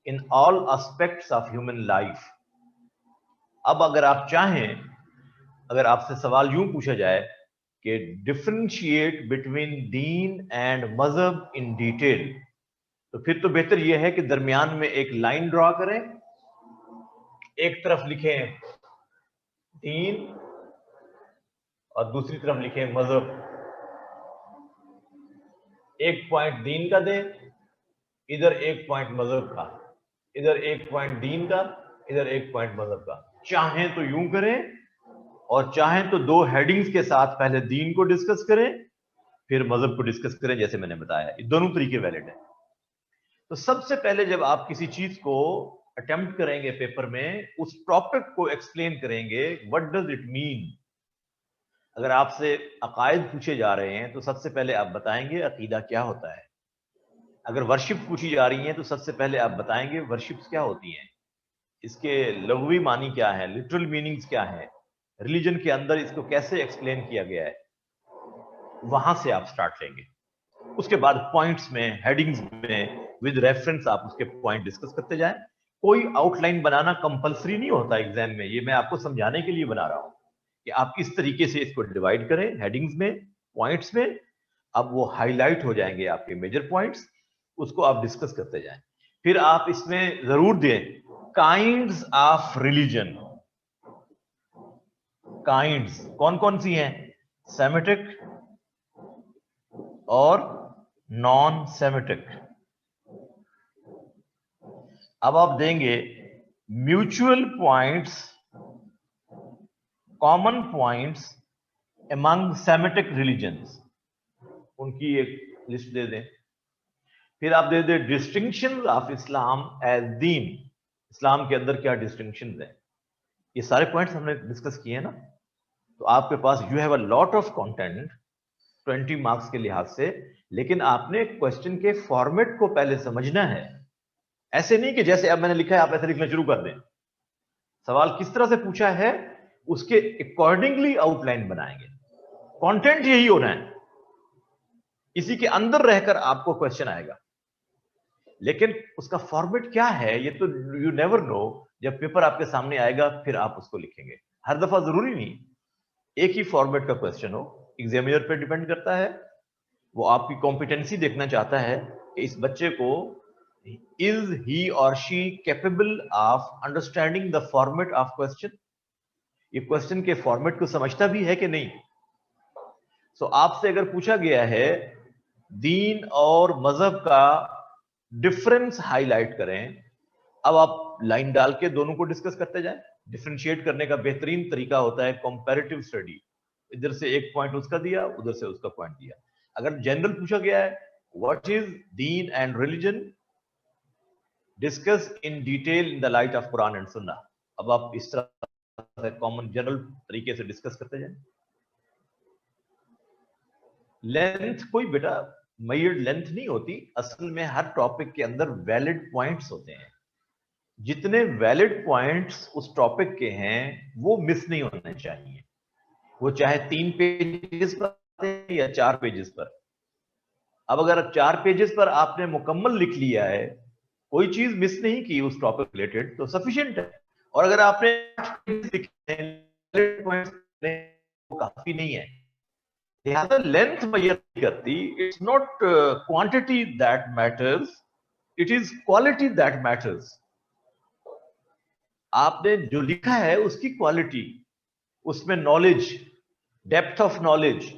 in all aspects of human life. अब अगर आप चाहें, अगर आपसे सवाल यूं पूछा जाए कि डिफरेंशिएट बिटवीन दीन एंड मजहब इन डिटेल, तो फिर तो बेहतर यह है कि दरमियान में एक लाइन ड्रॉ करें, एक तरफ लिखें दीन और दूसरी तरफ लिखें मजहब। एक पॉइंट दीन का दें, इधर एक पॉइंट मजहब का, इधर एक पॉइंट दीन का, इधर एक पॉइंट मजहब का। चाहें तो यूं करें और चाहें तो दो हेडिंग्स के साथ पहले दीन को डिस्कस करें फिर मजहब को डिस्कस करें, जैसे मैंने बताया। ये दोनों तरीके वैलिड है। तो सबसे पहले जब आप किसी चीज को अटेम्प्ट करेंगे पेपर में, उस टॉपिक को एक्सप्लेन करेंगे, व्हाट डज इट मीन। अगर आपसे अकायद पूछे जा रहे हैं तो सबसे पहले आप बताएंगे अकीदा क्या होता है। अगर वर्शिप पूछी जा रही है तो सबसे पहले आप बताएंगे वर्शिप्स क्या होती हैं, इसके लघवी मानी क्या है, लिटरल मीनिंग्स क्या है, रिलीजन के अंदर इसको कैसे एक्सप्लेन किया गया है। वहां से आप स्टार्ट लेंगे। उसके बाद पॉइंट्स में, हेडिंग्स में विद रेफरेंस आप उसके पॉइंट डिस्कस करते जाएं। कोई आउटलाइन बनाना कंपलसरी नहीं होता एग्जाम में, ये मैं आपको समझाने के लिए बना रहा हूं कि आप किस तरीके से इसको डिवाइड करें हेडिंग्स में, पॉइंट्स में। अब वो हाईलाइट हो जाएंगे आपके मेजर पॉइंट्स, उसको आप डिस्कस करते जाएं। फिर आप इसमें जरूर दें काइंड्स ऑफ रिलीजन। काइंड्स कौन कौन सी हैं? सेमेटिक और नॉन सेमेटिक। अब आप देंगे mutual points, common points among Semitic religions, उनकी एक लिस्ट दे दें। फिर आप दे दें डिस्टिंक्शन ऑफ इस्लाम एज दीन, इस्लाम के अंदर क्या डिस्टिंक्शन है। ये सारे पॉइंट्स हमने डिस्कस किए हैं ना। तो आपके पास you have a lot of content 20 marks के लिहाज से, लेकिन आपने क्वेश्चन के फॉर्मेट को पहले समझना है। ऐसे नहीं कि जैसे अब मैंने लिखा है आप ऐसे लिखना शुरू कर दें। सवाल किस तरह से पूछा है उसके अकॉर्डिंगली आउटलाइन बनाएंगे। कंटेंट यही होना है, इसी के अंदर रहकर आपको क्वेश्चन आएगा, लेकिन उसका फॉर्मेट क्या है ये तो यू नेवर नो। जब पेपर आपके सामने आएगा फिर आप उसको लिखेंगे। हर दफा जरूरी नहीं एक ही फॉर्मेट का क्वेश्चन हो, एग्जामिनर पे डिपेंड करता है। वो आपकी कॉम्पिटेंसी देखना चाहता है कि इस बच्चे को इज ही और she capable of understanding the format of question, ये क्वेश्चन के फॉर्मेट को समझता भी है कि नहीं। सो आपसे अगर पूछा गया है दीन और मजहब का डिफरेंस हाईलाइट करें, अब आप लाइन डाल के दोनों को डिस्कस करते जाएं। डिफरेंशिएट करने का बेहतरीन तरीका होता है कंपैरेटिव स्टडी। इधर से एक पॉइंट उसका दिया, उधर से उसका पॉइंट दिया। अगर जनरल पूछा गया है what is Deen and religion, discuss in detail in the light of Quran and सुन्ना, अब आप इस तरह से कॉमन जनरल तरीके से डिस्कस करते जाएं। लेंथ कोई बेटा मेजर्ड लेंथ नहीं होती, असल में हर टॉपिक के अंदर वैलिड पॉइंट्स होते हैं। जितने वैलिड पॉइंट्स उस टॉपिक के हैं वो मिस नहीं होने चाहिए, वो चाहे 3 पेजेस पर या 4 पेजेस पर। अब अगर 4 पेजेस पर आपने मुकम्मल लिख लिया है, कोई चीज मिस नहीं की उस टॉपिक रिलेटेड, तो सफिशिएंट है। और अगर आपने 8 पेजेस लिखे हैं पॉइंट्स, वो काफी नहीं है। लिहाजा लेंथ मेजर नहीं करती। It's not quantity that matters, it is quality that matters. आपने जो लिखा है उसकी क्वालिटी, उसमें knowledge, depth of knowledge,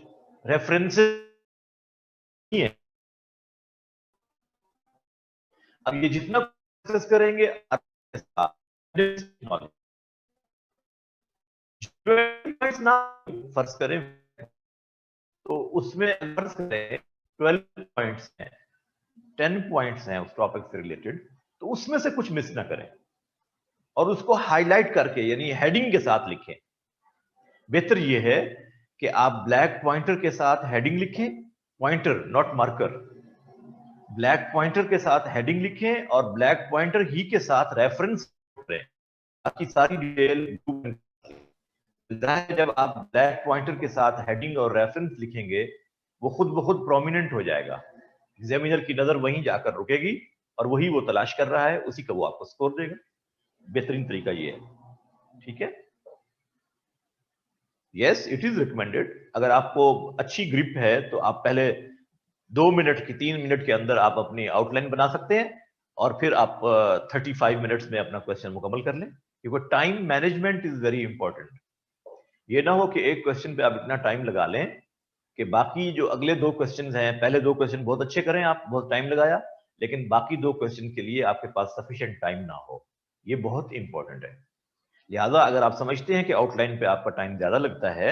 references नहीं है। अब ये जितना प्रोसेस करेंगे ना, फर्ज करें तो उसमें फर्ज करें 12 पॉइंट्स हैं, 10 पॉइंट्स हैं उस टॉपिक से रिलेटेड, तो उसमें से कुछ मिस ना करें और उसको हाईलाइट करके यानी हेडिंग के साथ लिखें। बेहतर यह है कि आप ब्लैक पॉइंटर के साथ हेडिंग लिखें, pointer not marker. Black pointer के साथ हेडिंग लिखें और ब्लैक पॉइंटर ही के साथ रेफरेंस करें, ताकि सारी डिटेल। जब आप ब्लैक पॉइंटर के साथ हेडिंग और रेफरेंस लिखेंगे वो खुद ब खुद प्रोमिनेंट हो जाएगा, एग्जामिनर की नजर वहीं जाकर रुकेगी और वही वो तलाश कर रहा है, उसी का वो आपको स्कोर देगा। बेहतरीन तरीका ये है, ठीक है। Yes, it is recommended. अगर आपको अच्छी ग्रिप है तो आप पहले 2 मिनट की 3 मिनट के अंदर आप अपनी आउटलाइन बना सकते हैं और फिर आप 35 मिनट्स में अपना क्वेश्चन मुकम्मल कर लें, क्योंकि time management is very important. ये ना हो कि एक क्वेश्चन पे आप इतना टाइम लगा लें कि बाकी जो अगले 2 क्वेश्चन हैं, पहले 2 क्वेश्चन बहुत अच्छे करें, आप बहुत टाइम लगाया, लेकिन बाकी 2 क्वेश्चन के लिए आपके पास सफिशिएंट टाइम ना हो। ये बहुत इंपॉर्टेंट है। लिहाजा अगर आप समझते हैं कि आउटलाइन पे आपका टाइम ज्यादा लगता है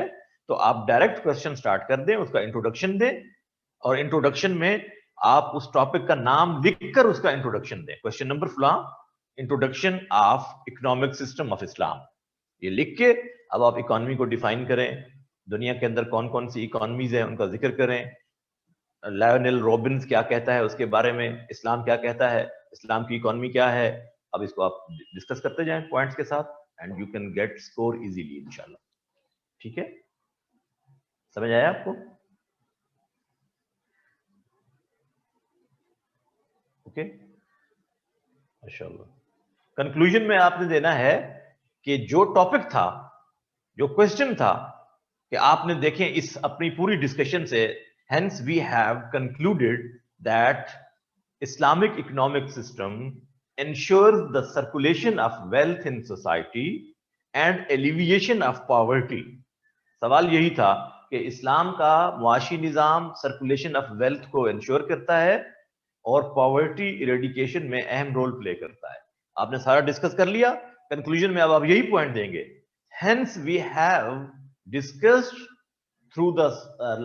तो आप डायरेक्ट क्वेश्चन स्टार्ट कर दें, उसका इंट्रोडक्शन दें, और इंट्रोडक्शन में आप उस टॉपिक का नाम लिखकर उसका इंट्रोडक्शन दें। क्वेश्चन नंबर फला, introduction of economic system of Islam, ये लिख के अब आप इकोनॉमी को डिफाइन करें, दुनिया के अंदर कौन कौन सी इकोनॉमीज है उनका जिक्र करें, लायोनेल रॉबिन्स क्या कहता है उसके बारे में, इस्लाम क्या कहता है, इस्लाम की इकोनॉमी क्या है। अब इसको आप डिस्कस करते जाएं पॉइंट्स के साथ, and you can get score easily इंशाल्लाह। ठीक है, समझ आया आपको? ओके, माशाल्लाह। कंक्लूजन में आपने देना है कि जो टॉपिक था, जो क्वेश्चन था, कि आपने देखें इस अपनी पूरी डिस्कशन से, hence we have concluded that Islamic economic system ensures the circulation of wealth in society and alleviation of poverty। सवाल यही था कि इस्लाम का मुआशी निज़ाम सर्कुलेशन ऑफ वेल्थ को इंश्योर करता है और पॉवर्टी इरेडिकेशन में अहम रोल प्ले करता है। आपने सारा डिस्कस कर लिया, कंक्लूजन में अब आप यही पॉइंट देंगे, hence we have discussed through the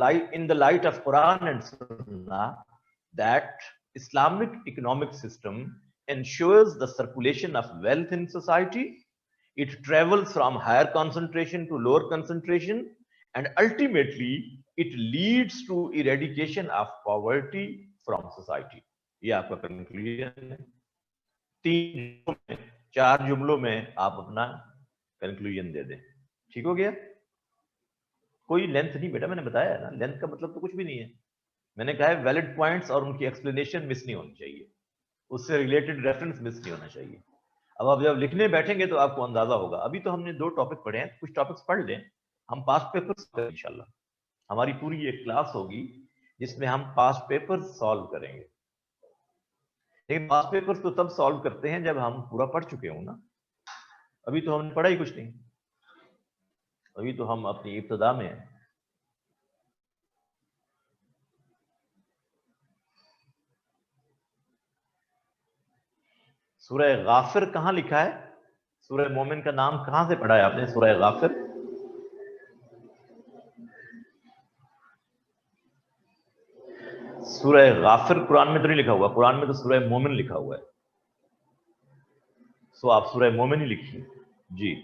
light in the light of Quran and Sunnah that Islamic economic system ensures the circulation of wealth in society. It travels from higher concentration to lower concentration, and ultimately it leads to eradication of poverty from society। ये आपका conclusion है। 4 जुमलों में आप अपना conclusion दे दें। ठीक हो गया? कोई लेंथ नहीं बेटा, मैंने बताया ना, लेंथ का मतलब तो कुछ भी नहीं है। मैंने कहा है वैलिड पॉइंट्स और उनकी एक्सप्लेनेशन मिस नहीं होनी चाहिए, उससे रिलेटेड रेफरेंस मिस नहीं होना चाहिए। अब आप जब लिखने बैठेंगे तो आपको अंदाजा होगा। अभी तो हमने 2 टॉपिक पढ़े हैं, कुछ टॉपिक्स पढ़ लें, हम पास्ट पेपर्स इंशाल्लाह हमारी पूरी एक क्लास होगी जिसमें हम पास्ट पेपर्स सॉल्व करेंगे। लेकिन पास्ट पेपर्स तो तब सॉल्व करते हैं जब हम पूरा पढ़ चुके हों ना। अभी तो हमने पढ़ा ही कुछ नहीं, अभी तो हम अपनी इब्तिदा में हैं। सूरह गाफिर कहां लिखा है? सूरह मोमिन का नाम कहां से पढ़ा है आपने? सूरह गाफिर। सूरह गाफिर कुरान में तो नहीं लिखा हुआ, कुरान में तो सूरह मोमिन लिखा हुआ है। सो आप सूरह मोमिन ही लिखिए जी।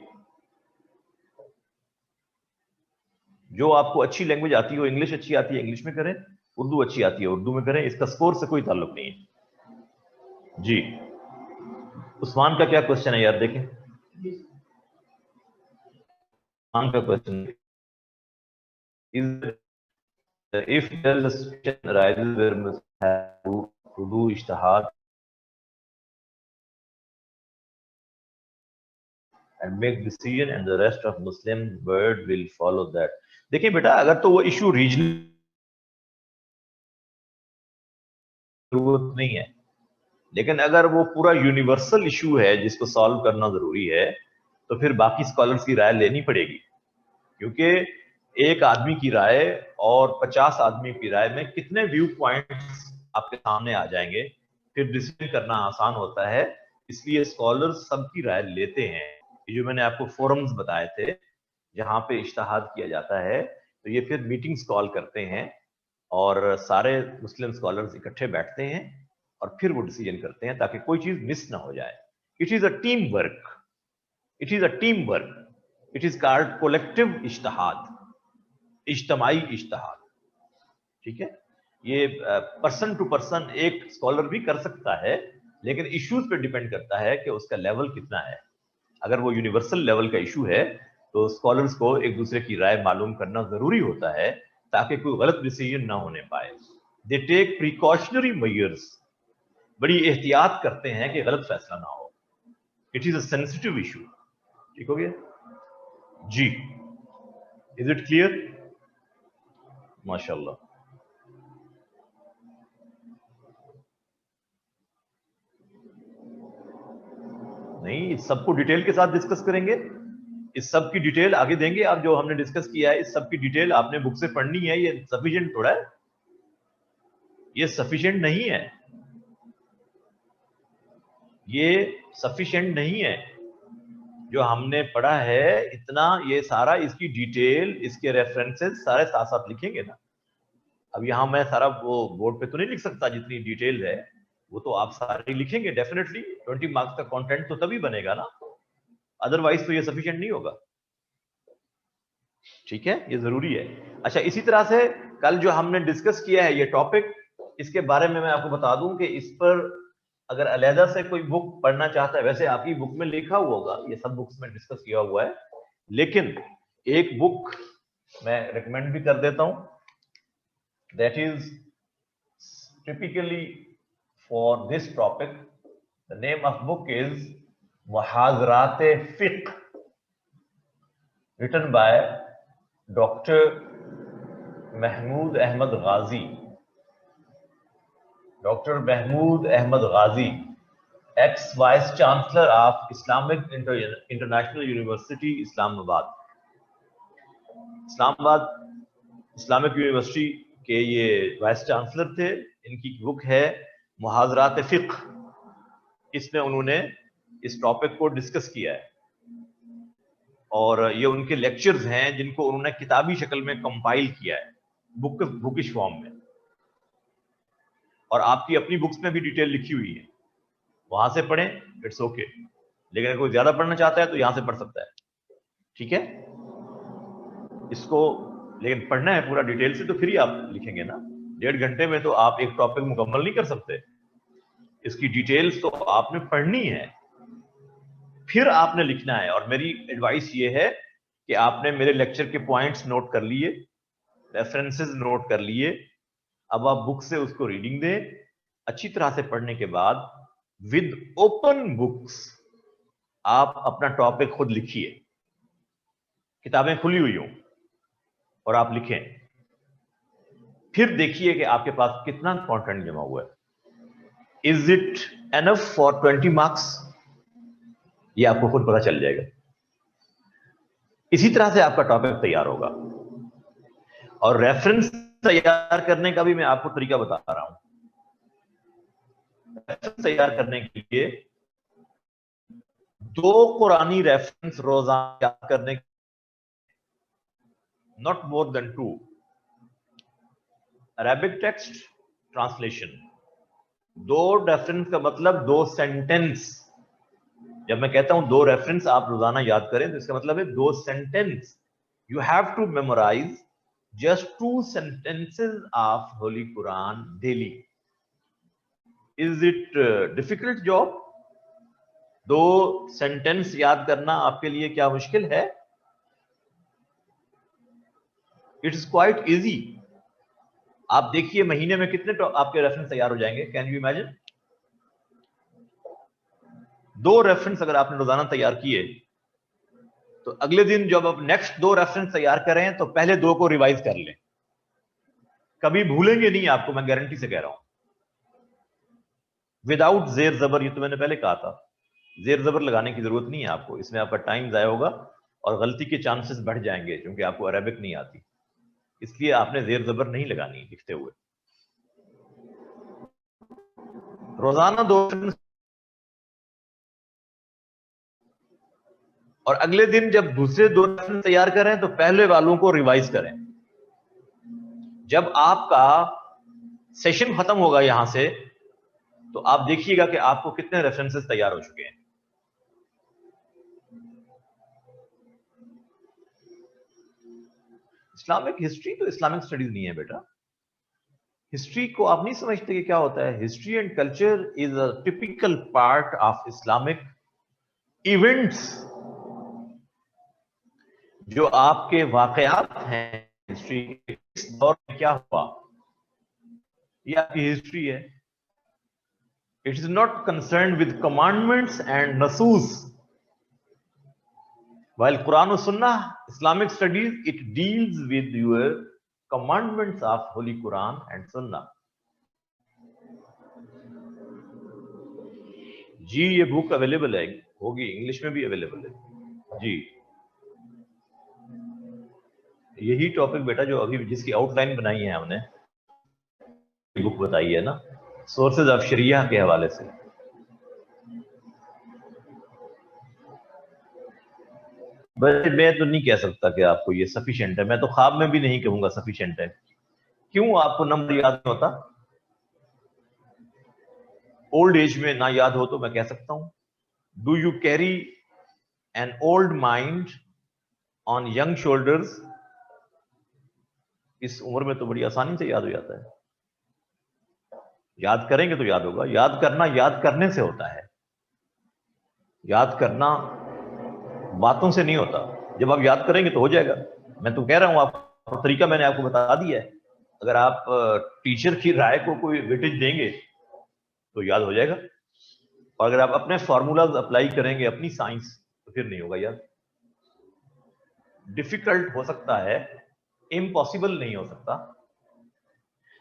जो आपको अच्छी लैंग्वेज आती हो, इंग्लिश अच्छी आती है इंग्लिश में करें, उर्दू अच्छी आती है उर्दू में करें, इसका स्कोर से कोई ताल्लुक नहीं है जी। उस्मान का क्या क्वेश्चन है यार, देखें उस्मान का question, if there is a situation arises where Muslims have to do ijtihad and make decision and the rest of Muslim world will follow that। देखिए बेटा, अगर तो वो इशू रीजनल जरूरत नहीं है, लेकिन अगर वो पूरा यूनिवर्सल इशू है जिसको सॉल्व करना जरूरी है, तो फिर बाकी स्कॉलर्स की राय लेनी पड़ेगी, क्योंकि एक आदमी की राय और 50 आदमी की राय में कितने व्यू पॉइंट्स आपके सामने आ जाएंगे, फिर डिसीजन करना आसान होता है। इसलिए स्कॉलर्स सबकी राय लेते हैं। ये जो मैंने आपको फोरम्स बताए थे जहां पे इज्तिहाद किया जाता है, तो ये फिर मीटिंग्स कॉल करते हैं और सारे मुस्लिम स्कॉलर्स इकट्ठे बैठते हैं और फिर वो डिसीजन करते हैं ताकि कोई चीज मिस ना हो जाए। It is a team work, it is a team work, it is called collective इज्तिहाद, इज्तमाई इज्तिहाद। ठीक है, ये पर्सन टू पर्सन एक स्कॉलर भी कर सकता है, लेकिन इश्यूज पे डिपेंड करता है कि उसका लेवल कितना है। अगर वो यूनिवर्सल लेवल का इशू है तो स्कॉलर्स को एक दूसरे की राय मालूम करना जरूरी होता है ताकि कोई गलत डिसीजन ना होने पाए। दे टेक प्रिकॉशनरी मेजर्स, बड़ी एहतियात करते हैं कि गलत फैसला ना हो। It is a sensitive issue. ठीक हो गया जी? Is it clear? माशाल्लाह। नहीं, इस सबको डिटेल के साथ डिस्कस करेंगे। इस सब की डिटेल आगे देंगे आप। जो हमने डिस्कस किया है इस सब की डिटेल आपने बुक से पढ़नी है। ये सफिशिएंट थोड़ा है, ये सफिशिएंट नहीं है, ये सफिशिएंट नहीं है। जो हमने पढ़ा है इतना, ये सारा इसकी डिटेल, इसके रेफरेंसेस सारे साथ साथ लिखेंगे ना। अब यहां मैं सारा वो बोर्ड पे तो नहीं लिख सकता जितनी डिटेल है, वो तो आप सारे लिखेंगे डेफिनेटली। 20 मार्क्स का कंटेंट तो तभी बनेगा ना, अदरवाइज तो ये सफिशिएंट नहीं होगा। ठीक है, ये जरूरी है। अच्छा, इसी तरह से कल जो हमने डिस्कस किया है ये टॉपिक, इसके बारे में मैं आपको बता दूं कि इस पर अगर अलहदा से कोई बुक पढ़ना चाहता है, वैसे आपकी बुक में लिखा हुआ होगा, ये सब बुक्स में डिस्कस किया हुआ है, लेकिन एक बुक मैं रिकमेंड भी कर देता हूं, that is typically for this topic. The name of book is मुहाज़रात फ़िक़्ह, written by doctor Mahmood Ahmad Ghazi. Doctor Mahmood Ahmad Ghazi, ex vice chancellor of Islamic International University Islamabad. Islamabad Islamic University के ये वाइस चांसलर थे। इनकी बुक है मुहाज़रात फ़िक़्ह। इसमें उन्होंने इस टॉपिक को डिस्कस किया है और ये उनके लेक्चर्स हैं जिनको उन्होंने किताबी शक्ल में कंपाइल किया है, बुकिश फॉर्म में, और आपकी अपनी बुक्स में भी डिटेल लिखी हुई है, वहां से पढ़ें, इट्स ओके। लेकिन अगर कोई ज्यादा पढ़ना चाहता है तो यहां से पढ़ सकता है। ठीक है, इसको लेकिन पढ़ना है पूरा डिटेल से तो फिर ही आप लिखेंगे ना। 1.5 घंटे में तो आप एक टॉपिक मुकम्मल नहीं कर सकते। इसकी डिटेल्स तो आपने पढ़नी है, फिर आपने लिखना है। और मेरी एडवाइस ये है कि आपने मेरे लेक्चर के पॉइंट्स नोट कर लिए, रेफरेंसेस नोट कर लिए, अब आप बुक से उसको रीडिंग दें। अच्छी तरह से पढ़ने के बाद विद ओपन बुक्स आप अपना टॉपिक खुद लिखिए, किताबें खुली हुई हों और आप लिखें, फिर देखिए कि आपके पास कितना कंटेंट जमा हुआ है। Is it enough for 20 marks, ये आपको खुद पता चल जाएगा। इसी तरह से आपका टॉपिक तैयार होगा। और रेफरेंस तैयार करने का भी मैं आपको तरीका बता रहा हूं। रेफरेंस तैयार करने के लिए 2 कुरानी रेफरेंस रोजाना याद करने, not more than 2। Arabic text translation, 2 reference का मतलब 2 सेंटेंस। जब मैं कहता हूं 2 रेफरेंस आप रोजाना याद करें तो इसका मतलब है 2 sentence. You have to memorize just 2 sentences of Holy Quran daily. Is it difficult job? 2 sentence याद करना आपके लिए क्या मुश्किल है? It is quite easy. आप देखिए महीने में कितने आपके रेफरेंस तैयार हो जाएंगे, कैन यू इमेजिन? 2 रेफरेंस अगर आपने रोजाना तैयार किए तो अगले दिन जब आप नेक्स्ट 2 रेफरेंस तैयार करें तो पहले 2 को रिवाइज कर लें। कभी भूलेंगे नहीं, आपको मैं गारंटी से कह रहा हूं। विदाउट जेर जबर, ये तो मैंने पहले कहा था, जेर जबर लगाने की जरूरत नहीं है आपको। इसमें आपका टाइम जाया होगा और गलती के चांसेस बढ़ जाएंगे, क्योंकि आपको अरेबिक नहीं आती, इसलिए आपने जेर जबर नहीं लगानी लिखते हुए। रोजाना 2 और अगले दिन जब दूसरे 2 तैयार करें तो पहले वालों को रिवाइज करें। जब आपका सेशन खत्म होगा यहां से तो आप देखिएगा कि आपको कितने रेफरेंसेस तैयार हो चुके हैं। इस्लामिक हिस्ट्री तो इस्लामिक स्टडीज नहीं है बेटा। हिस्ट्री को आप नहीं समझते कि क्या होता है। History and culture is a typical part of Islamic events. जो आपके वाकयात हैं हिस्ट्री के, इस दौर में क्या हुआ, ये आपकी हिस्ट्री है। It is not concerned with commandments and nasus. While Quran and Sunnah, Islamic studies, it deals with your commandments of Holy Quran and Sunnah. जी ये बुक अवेलेबल है, होगी इंग्लिश में भी अवेलेबल है जी। यही टॉपिक बेटा जो अभी जिसकी आउटलाइन बनाई है हमने, बुक बताई है ना, सोर्सेज ऑफ शरिया के हवाले से। वैसे मैं तो नहीं कह सकता कि आपको ये सफिशिएंट है, मैं तो ख्वाब में भी नहीं कहूंगा सफिशिएंट है। क्यों आपको नंबर याद नहीं होता? ओल्ड एज में ना याद हो तो मैं कह सकता हूं, do you carry an old mind on young shoulders? इस उम्र में तो बड़ी आसानी से याद हो जाता है। याद करेंगे तो याद होगा। याद करना याद करने से होता है, याद करना बातों से नहीं होता। जब आप याद करेंगे तो हो जाएगा। मैं तो कह रहा हूं, आपको तरीका मैंने आपको बता दिया है। अगर आप टीचर की राय को कोई वेटेज देंगे तो याद हो जाएगा, और अगर आप अपने फॉर्मूलाज अप्लाई करेंगे अपनी साइंस तो फिर नहीं होगा याद। डिफिकल्ट हो सकता है, इम्पॉसिबल नहीं हो सकता।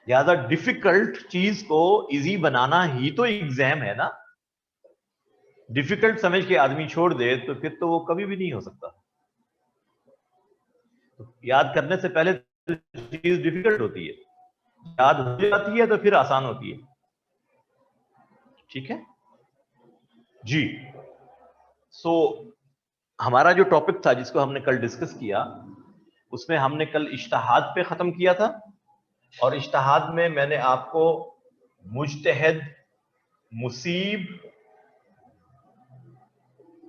ज्यादा डिफिकल्ट चीज को इजी बनाना ही तो एग्जाम है ना। डिफिकल्ट समझ के आदमी छोड़ दे तो फिर तो वो कभी भी नहीं हो सकता। तो याद करने से पहले चीज डिफिकल्ट होती है, याद हो जाती है तो फिर आसान होती है। ठीक है जी। सो हमारा जो टॉपिक था जिसको हमने कल डिस्कस किया, उसमें हमने कल इज्तिहाद पे खत्म किया था, और इज्तिहाद में मैंने आपको मुज्तहिद, मुसीब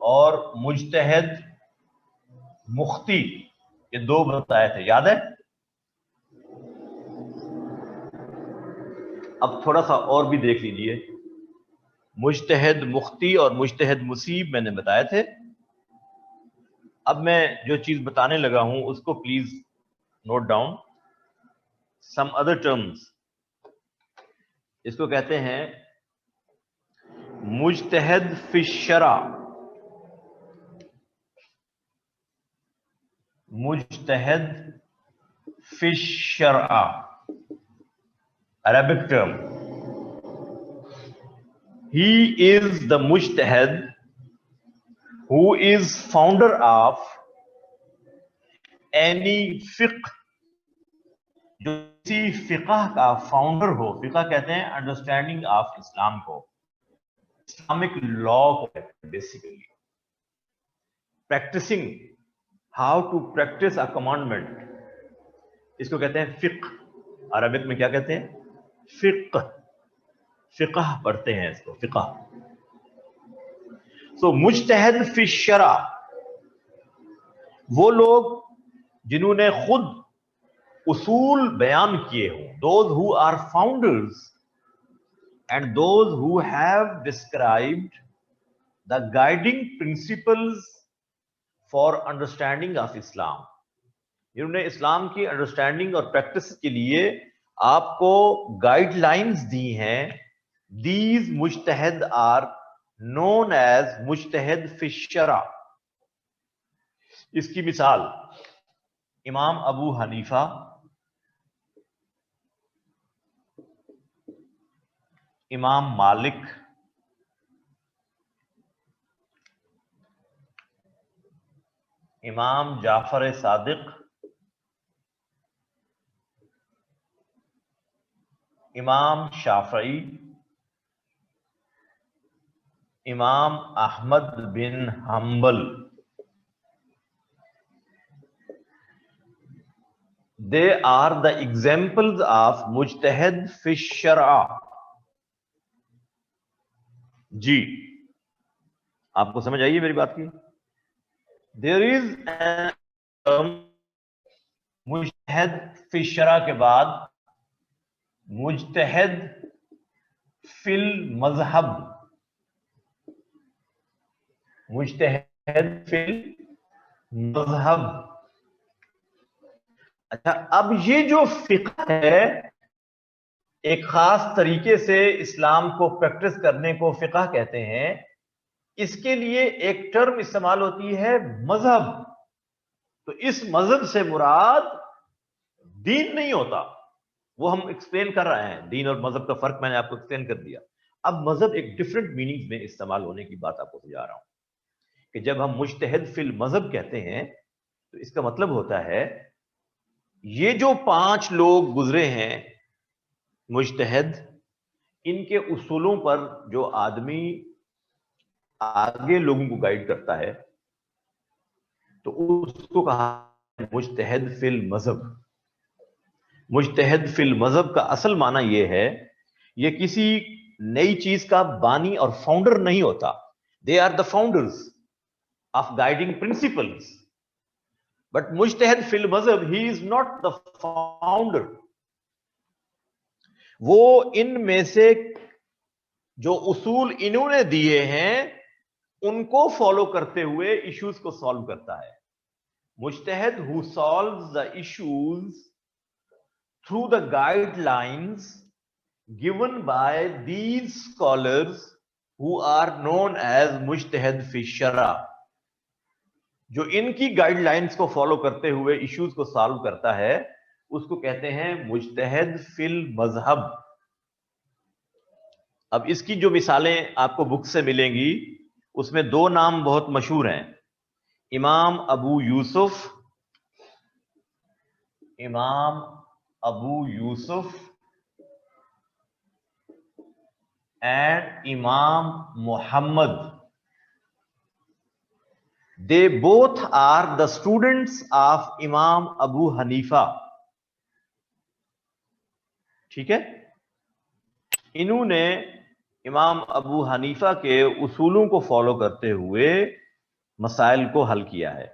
और मुज्तहिद मुख्ती ये दो बताए थे, याद है? अब थोड़ा सा और भी देख लीजिए। मुज्तहिद मुख्ती और मुज्तहिद मुसीब मैंने बताए थे। अब मैं जो चीज बताने लगा हूं उसको please note down. Some other terms, इसको कहते हैं मुज्तहिद फी शरा, मुज्तहिद फी शरा, Arabic term. He is the mujtahid who is founder of any fiqh, जो किसी फिक़ह का फाउंडर हो। फिक़ह कहते हैं अंडरस्टैंडिंग ऑफ इस्लाम को, इस्लामिक लॉ को, basically practising how to practise a commandment, इसको कहते हैं फिक़ह। अरबिक में क्या कहते हैं? फिक़ह। फिक़ह पढ़ते हैं इसको, फिक़ह। सो मुज्तहिद फी शरा, वो लोग जिन्होंने खुद उसूल बयान किए हों, those who are founders and those who have described the guiding principles for understanding of Islam, जिन्होंने इस्लाम की अंडरस्टैंडिंग और प्रैक्टिस के लिए आपको गाइडलाइंस दी हैं। दीज मुज्तहिद आर नोन एज मुज्तहिद फी शरा। इसकी मिसाल इमाम अबू हनीफा, इमाम मालिक, इमाम जाफर सादिक, इमाम शाफई, इमाम अहमद बिन हम्बल, they are the examples of मुज्तहिद फी शरा। जी आपको समझ आई मेरी बात की? देयर इज मुज्तहिद फी शरा के बाद मुज्तहिद फिल मजहब, मुज्तहिद फिल मजहब। अच्छा, अब ये जो फिक़ह है एक खास तरीके से इस्लाम को प्रैक्टिस करने को फिक़ह कहते हैं। इसके लिए एक टर्म इस्तेमाल होती है मजहब। तो इस मजहब से मुराद दीन नहीं होता, वो हम एक्सप्लेन कर रहे हैं। दीन और मजहब का फर्क मैंने आपको एक्सप्लेन कर दिया। अब मजहब एक डिफरेंट मीनिंग में इस्तेमाल होने की बात आपको समझा रहा हूं कि जब हम मुज्तहिद फिल मजहब कहते हैं तो इसका मतलब होता है ये जो 5 लोग गुजरे हैं मुज्तहिद, इनके उसूलों पर जो आदमी आगे लोगों को गाइड करता है तो उसको कहा मुज्तहिद फिल मजहब। मुज्तहिद फिल मजहब का असल माना यह है, ये किसी नई चीज का बानी और फाउंडर नहीं होता। They are the founders of guiding principles, but मुज्तहिद फिल मजहब ही इज नॉट द फाउंडर। वो इनमें से जो उसूल इन्होंने दिए हैं उनको फॉलो करते हुए इश्यूज को सॉल्व करता है। मुज्तहिद who solves the issues through the guidelines given by these scholars who are known as mujtahid fi shara, जो इनकी गाइडलाइंस को फॉलो करते हुए इश्यूज को सॉल्व करता है उसको कहते हैं मुज्तहिद फिल मजहब। अब इसकी जो मिसालें आपको बुक से मिलेंगी उसमें 2 नाम बहुत मशहूर हैं, इमाम अबू यूसुफ, इमाम Abu Yusuf and Imam Muhammad. They both are the students of Imam Abu Hanifa. ठीक है, इन्होंने इमाम अबू हनीफा के उसूलों को फॉलो करते हुए मसाइल को हल किया है।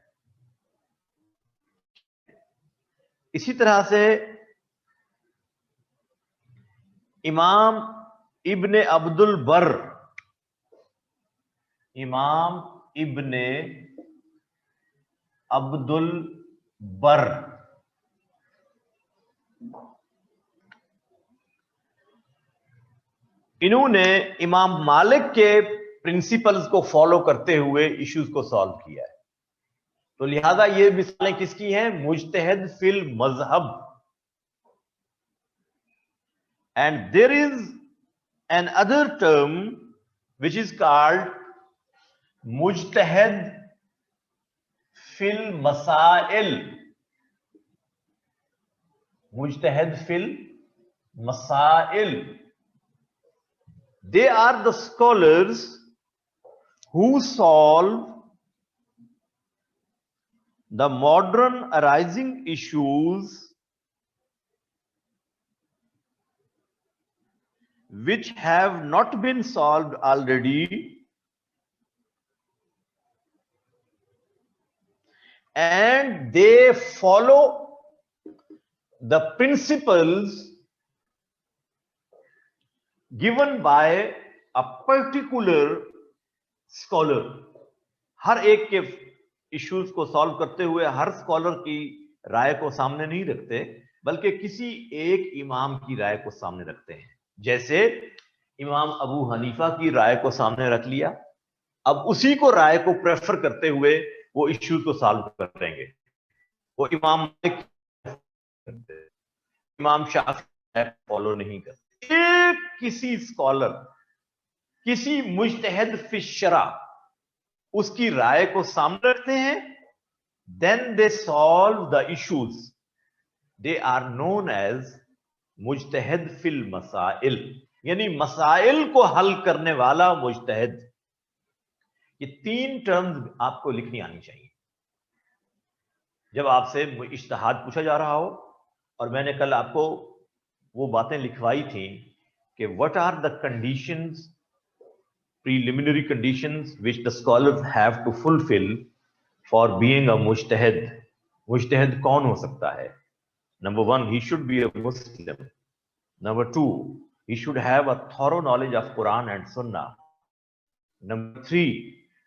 इसी तरह से इमाम इब्ने अब्दुल बर, इमाम इब्ने अब्दुल बर, इन्होंने इमाम मालिक के प्रिंसिपल्स को फॉलो करते हुए इश्यूज को सॉल्व किया है। तो लिहाजा ये मिसालें किसकी हैं? मुज्तहिद फिल मजहब। And there is an other term which is called मुज्तहिद फिल मसाइल। मुज्तहिद फिल मसाइल, they are the scholars who solve the modern arising issues which have not been solved already and they follow the principles given by a particular scholar। हर एक के issues को solve करते हुए हर स्कॉलर की राय को सामने नहीं रखते, बल्कि किसी एक इमाम की राय को सामने रखते हैं। जैसे इमाम अबू हनीफा की राय को सामने रख लिया, अब उसी को राय को प्रेफर करते हुए वो इश्यूज को सॉल्व करेंगे। वो इमाम शाफी फॉलो नहीं करते। एक किसी स्कॉलर, किसी मुज्तहिद फी शरा उसकी राय को सामने रखते हैं, then they solve the issues. They are known as मुज्तहिद फिल मसाइल, यानी मसाइल को हल करने वाला मुज्तहिद। ये 3 टर्म्स आपको लिखनी आनी चाहिए जब आपसे इज्तिहाद पूछा जा रहा हो। और मैंने कल आपको वो बातें लिखवाई थी कि what are the conditions, preliminary conditions which the scholars have to fulfill for being a mujtahid। मुज्तहिद कौन हो सकता है? Number 1, he should be a Muslim. Number 2, he should have a thorough knowledge of Quran and Sunnah. Number 3,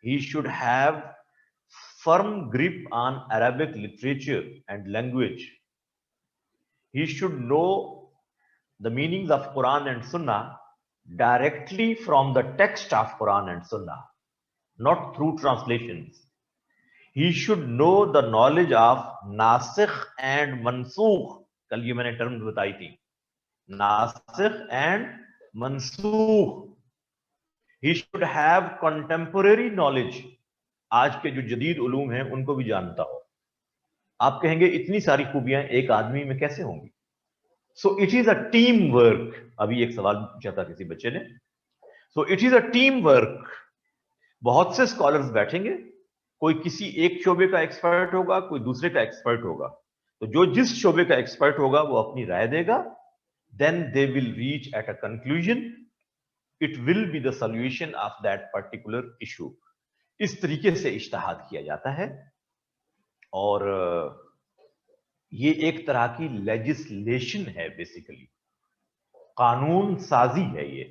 he should have firm grip on Arabic literature and language. He should know the meanings of Quran and Sunnah directly from the text of Quran and Sunnah, not through translations. He should know the knowledge of नासिख and मनसूख. कल ये मैंने term बताई थी, नासिख and Mansukh. He should have contemporary knowledge. आज के जो जदीद उलूम हैं उनको भी जानता हो. आप कहेंगे इतनी सारी खूबियां एक आदमी में कैसे होंगी? So it is a team work. अभी एक सवाल पूछा था किसी बच्चे ने. So it is a team work. बहुत से स्कॉलर्स बैठेंगे, कोई किसी एक शोबे का एक्सपर्ट होगा, कोई दूसरे का एक्सपर्ट होगा. तो जो जिस शोबे का एक्सपर्ट होगा वो अपनी राय देगा. Then they will reach at a conclusion. It will be the solution of that particular issue. इस तरीके से इज्तिहाद किया जाता है. और ये एक तरह की लेजिस्लेशन है, बेसिकली कानून साजी है. ये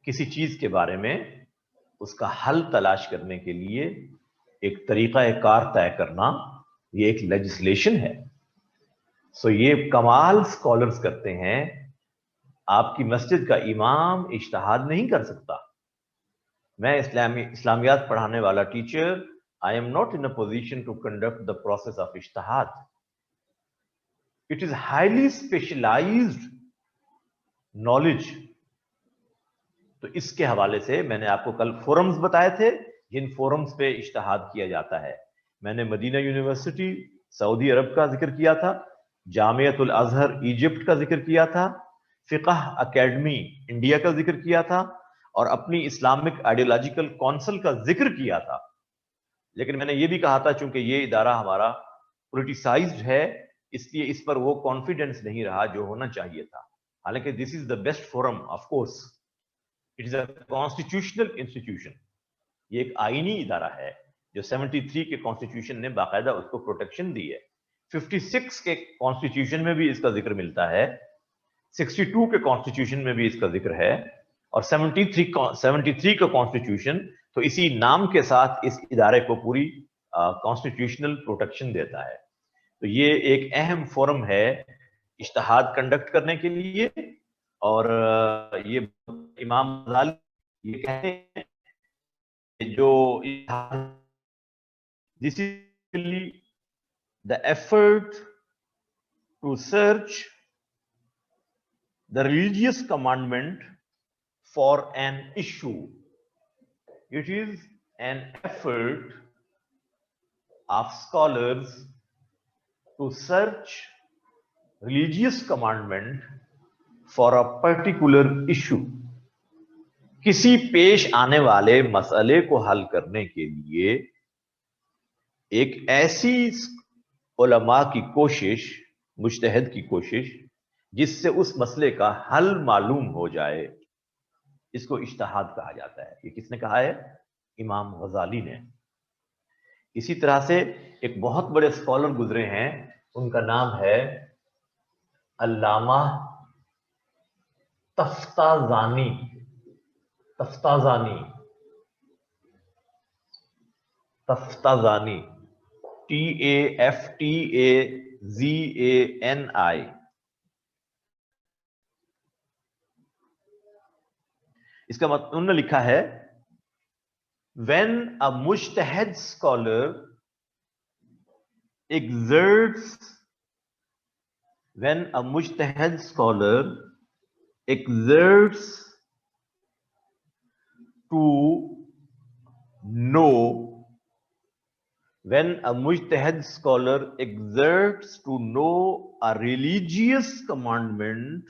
किसी चीज के बारे में उसका हल तलाश करने के लिए एक तरीका कार तय करना, ये एक लेजिस्लेशन है. सो ये कमाल स्कॉलर्स करते हैं. आपकी मस्जिद का इमाम इज्तिहाद नहीं कर सकता. मैं इस्लामियात पढ़ाने वाला teacher, I am not in a position to conduct the process of ijtihad. It is highly specialized knowledge. तो इसके हवाले से मैंने आपको कल फोरम्स बताए थे, जिन फोरम्स पे इज्तिहाद किया जाता है. मैंने मदीना यूनिवर्सिटी सऊदी अरब का जिक्र किया था, जामियतुल अजहर इजिप्ट का जिक्र किया था, फिक़ह अकेडमी इंडिया का जिक्र किया था, और अपनी इस्लामिक आइडियोलॉजिकल काउंसिल का जिक्र किया था. लेकिन मैंने ये भी कहा था, चूंकि ये इदारा हमारा पोलिटिसाइज्ड है, इसलिए इस पर वो कॉन्फिडेंस नहीं रहा जो होना चाहिए था. हालांकि this is the best forum. Of course it is a constitutional institution. ये एक आईनी इदारा है जो 73 के कॉन्स्टिट्यूशन ने बाकायदा उसको प्रोटेक्शन दी है. 56 के कॉन्स्टिट्यूशन में भी इसका जिक्र मिलता है, 62 के कॉन्स्टिट्यूशन में भी इसका जिक्र है, और 73 का कॉन्स्टिट्यूशन तो इसी नाम के साथ इस इदारे को पूरी कॉन्स्टिट्यूशनल प्रोटेक्शन देता है. तो ये एक अहम फोरम है इज्तिहाद कंडक्ट करने के लिए. और ये इमाम गजाली ये कहते हैं कि जो this is the effort to search the religious commandment for an issue. It is an effort of scholars to search religious commandment for a particular issue. किसी पेश आने वाले मसले को हल करने के लिए एक ऐसी उलमा की कोशिश, मुज्तहिद की कोशिश, जिससे उस मसले का हल मालूम हो जाए, इसको इज्तिहाद कहा जाता है. ये किसने कहा है? इमाम गजाली ने. इसी तरह से एक बहुत बड़े स्कॉलर गुजरे हैं, उनका नाम है अल्लामा तफ्ताज़ानी. तफ्ताज़ानी, तफ्ताज़ानी, TAFTAZANI. इसका मतलब उन्होंने लिखा है, when a mujtahid scholar exerts to know, when a mujtahid scholar exerts to know a religious commandment,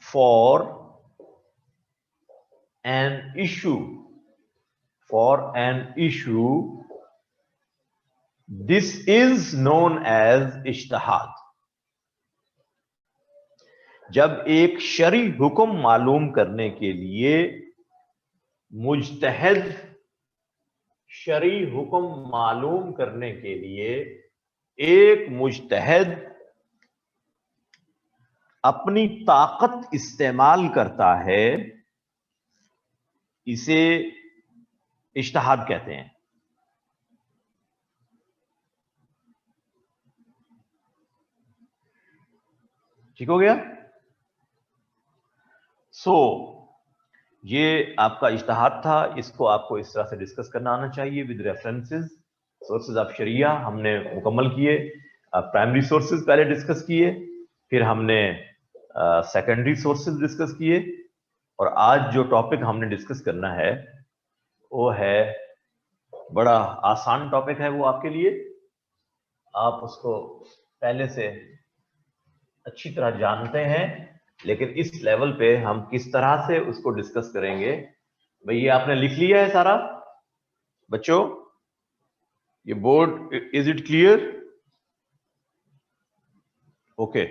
for an issue, this is known as इज्तिहाद. जब एक शरई हुक्म मालूम करने के लिए मुज्तहिद शरई हुक्म मालूम करने के लिए एक मुज्तहिद अपनी ताकत इस्तेमाल करता है, इसे इज्तिहाद कहते हैं। ठीक हो गया? ये आपका इज्तिहाद था, इसको आपको इस तरह से डिस्कस करना आना चाहिए विद रेफरेंसेस, सोर्सेज ऑफ शरिया हमने मुकम्मल किए, प्राइमरी सोर्सेज पहले डिस्कस किए, फिर हमने सेकेंडरी सोर्सेज डिस्कस किए, और आज जो टॉपिक हमने डिस्कस करना है वो है बड़ा आसान टॉपिक है वो आपके लिए, आप उसको पहले से अच्छी तरह जानते हैं, लेकिन इस लेवल पे हम किस तरह से उसको डिस्कस करेंगे। भाई ये आपने लिख लिया है सारा बच्चों, ये board, is it clear? Okay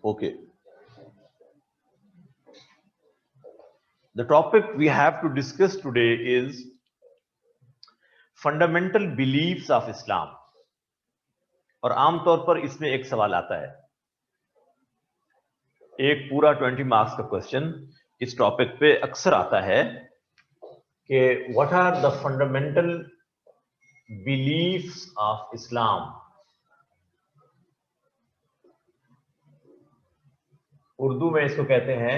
okay, the topic we have to discuss today is fundamental beliefs of Islam. और आमतौर पर इसमें एक सवाल आता है, एक पूरा 20 मार्क्स का क्वेश्चन इस टॉपिक पे अक्सर आता है कि what are the fundamental beliefs of Islam. Urdu में इसको कहते हैं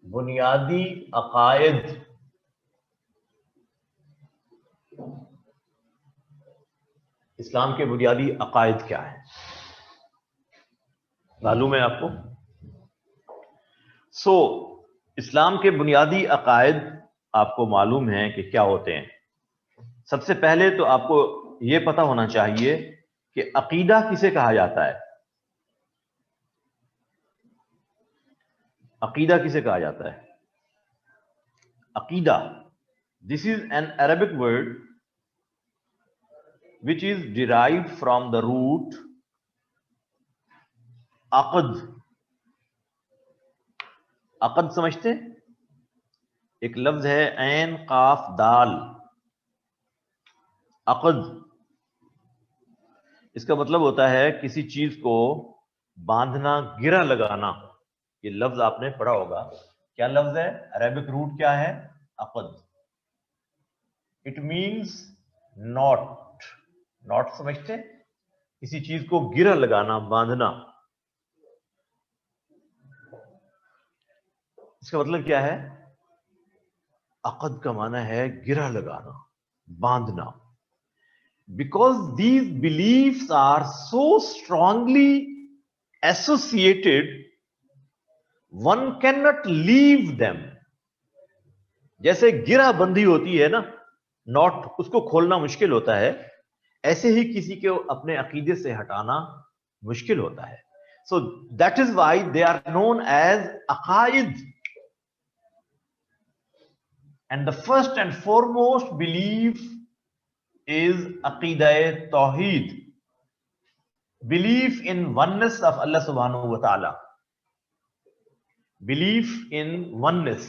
बुनियादी अकायद। इस्लाम के बुनियादी अकायद क्या है, मालूम है आपको? इस्लाम के बुनियादी अकायद आपको मालूम है कि क्या होते हैं। सबसे पहले तो आपको यह पता होना चाहिए कि अकीदा किसे कहा जाता है। अकीदा किसे कहा जाता है? अकीदा, this is an Arabic word which is derived from the root अक़द। अक़द समझते? एक लफ्ज है ऐन काफ दाल, अक़द। इसका मतलब होता है किसी चीज को बांधना, गिरा लगाना। ये लफ्ज आपने पढ़ा होगा, क्या लफ्ज है? अरबिक रूट क्या है? अक़द। It means knot. नॉट समझते? किसी चीज को गिरा लगाना, बांधना। इसका मतलब क्या है? अक़द का माना है गिरा लगाना, बांधना। Because these beliefs are so strongly associated, one can not leave them. जैसे गिरा बंधी होती है ना, नॉट, उसको खोलना मुश्किल होता है, ऐसे ही किसी को अपने अकीदे से हटाना मुश्किल होता है। So that is why they are known as अकाइद। And the first and foremost belief is Aqidah Tawheed, belief in oneness of Allah subhanahu wa ta'ala, belief in oneness,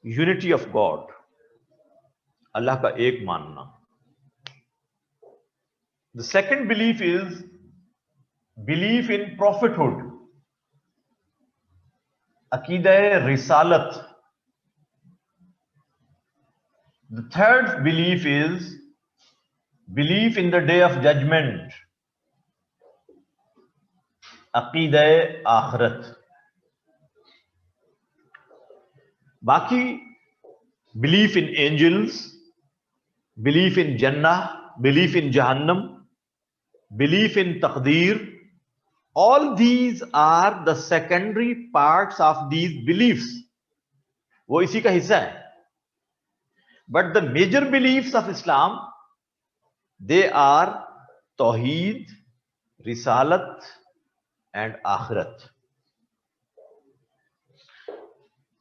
unity of God, Allah का एक मानना। The second belief is belief in prophethood, Aqidah Risalat. The third belief is belief in the day of judgment, Aqidah Akhirat. बाकी belief in angels, belief in Jannah, belief in Jahannam, belief in Taqdeer, all these are the secondary parts of these beliefs. वो इसी का हिस्सा है। But the major beliefs of Islam, they are Tawheed, Risalat and Akhirat.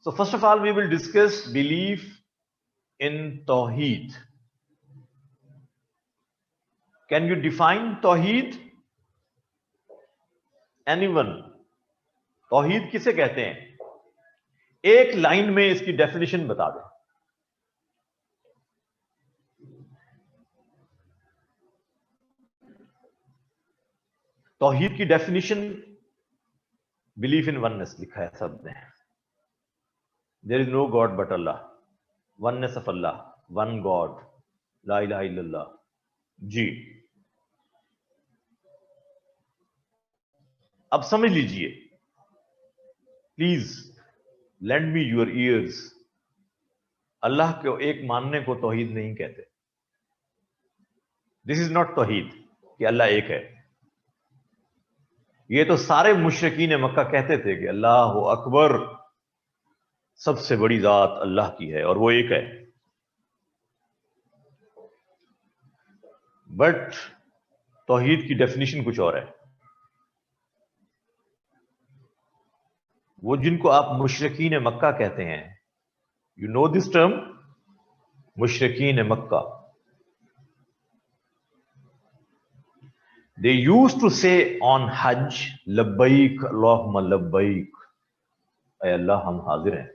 So first of all, we will discuss belief in Tawheed. Can you define Tawheed? Anyone? तौहीद किसे कहते हैं? एक line में इसकी डेफिनेशन बता दें। तौहीद की डेफिनेशन, बिलीफ इन वननेस लिखा है सब ने। There is no god but Allah, oneness of Allah, one god, ला इलाहा इल्लल्लाह। जी, अब समझ लीजिए, please lend me your ears. अल्लाह को एक मानने को तौहीद नहीं कहते। दिस इज नॉट तौहीद कि अल्लाह एक है। ये तो सारे मुशरिकीन मक्का कहते थे कि अल्लाह अकबर, सबसे बड़ी जात अल्लाह की है और वो एक है। बट तौहीद की डेफिनेशन कुछ और है। वो जिनको आप मुशरिकीन मक्का कहते हैं, यू नो दिस टर्म, मुशरिकीन मक्का, they used to say on हज, लब्बैक अल्लाहुम्मा लब्बैक, ऐ अल्लाह हम हाजिर हैं,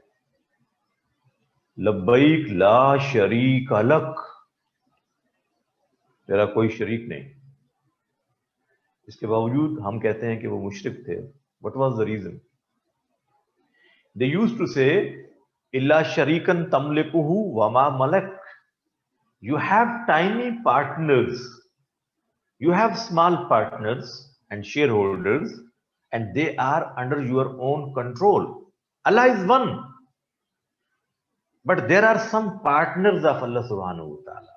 लब्बैक ला शरीक लक, तेरा कोई शरीक नहीं। इसके बावजूद हम कहते हैं कि वो मुशरिक थे। What was the reason? They used to say इल्ला शरीकन तमलिकुहु वमा Malak, you have tiny partners, you have small partners and shareholders, and they are under your own control. Allah is one, but there are some partners of Allah subhanahu wa ta'ala,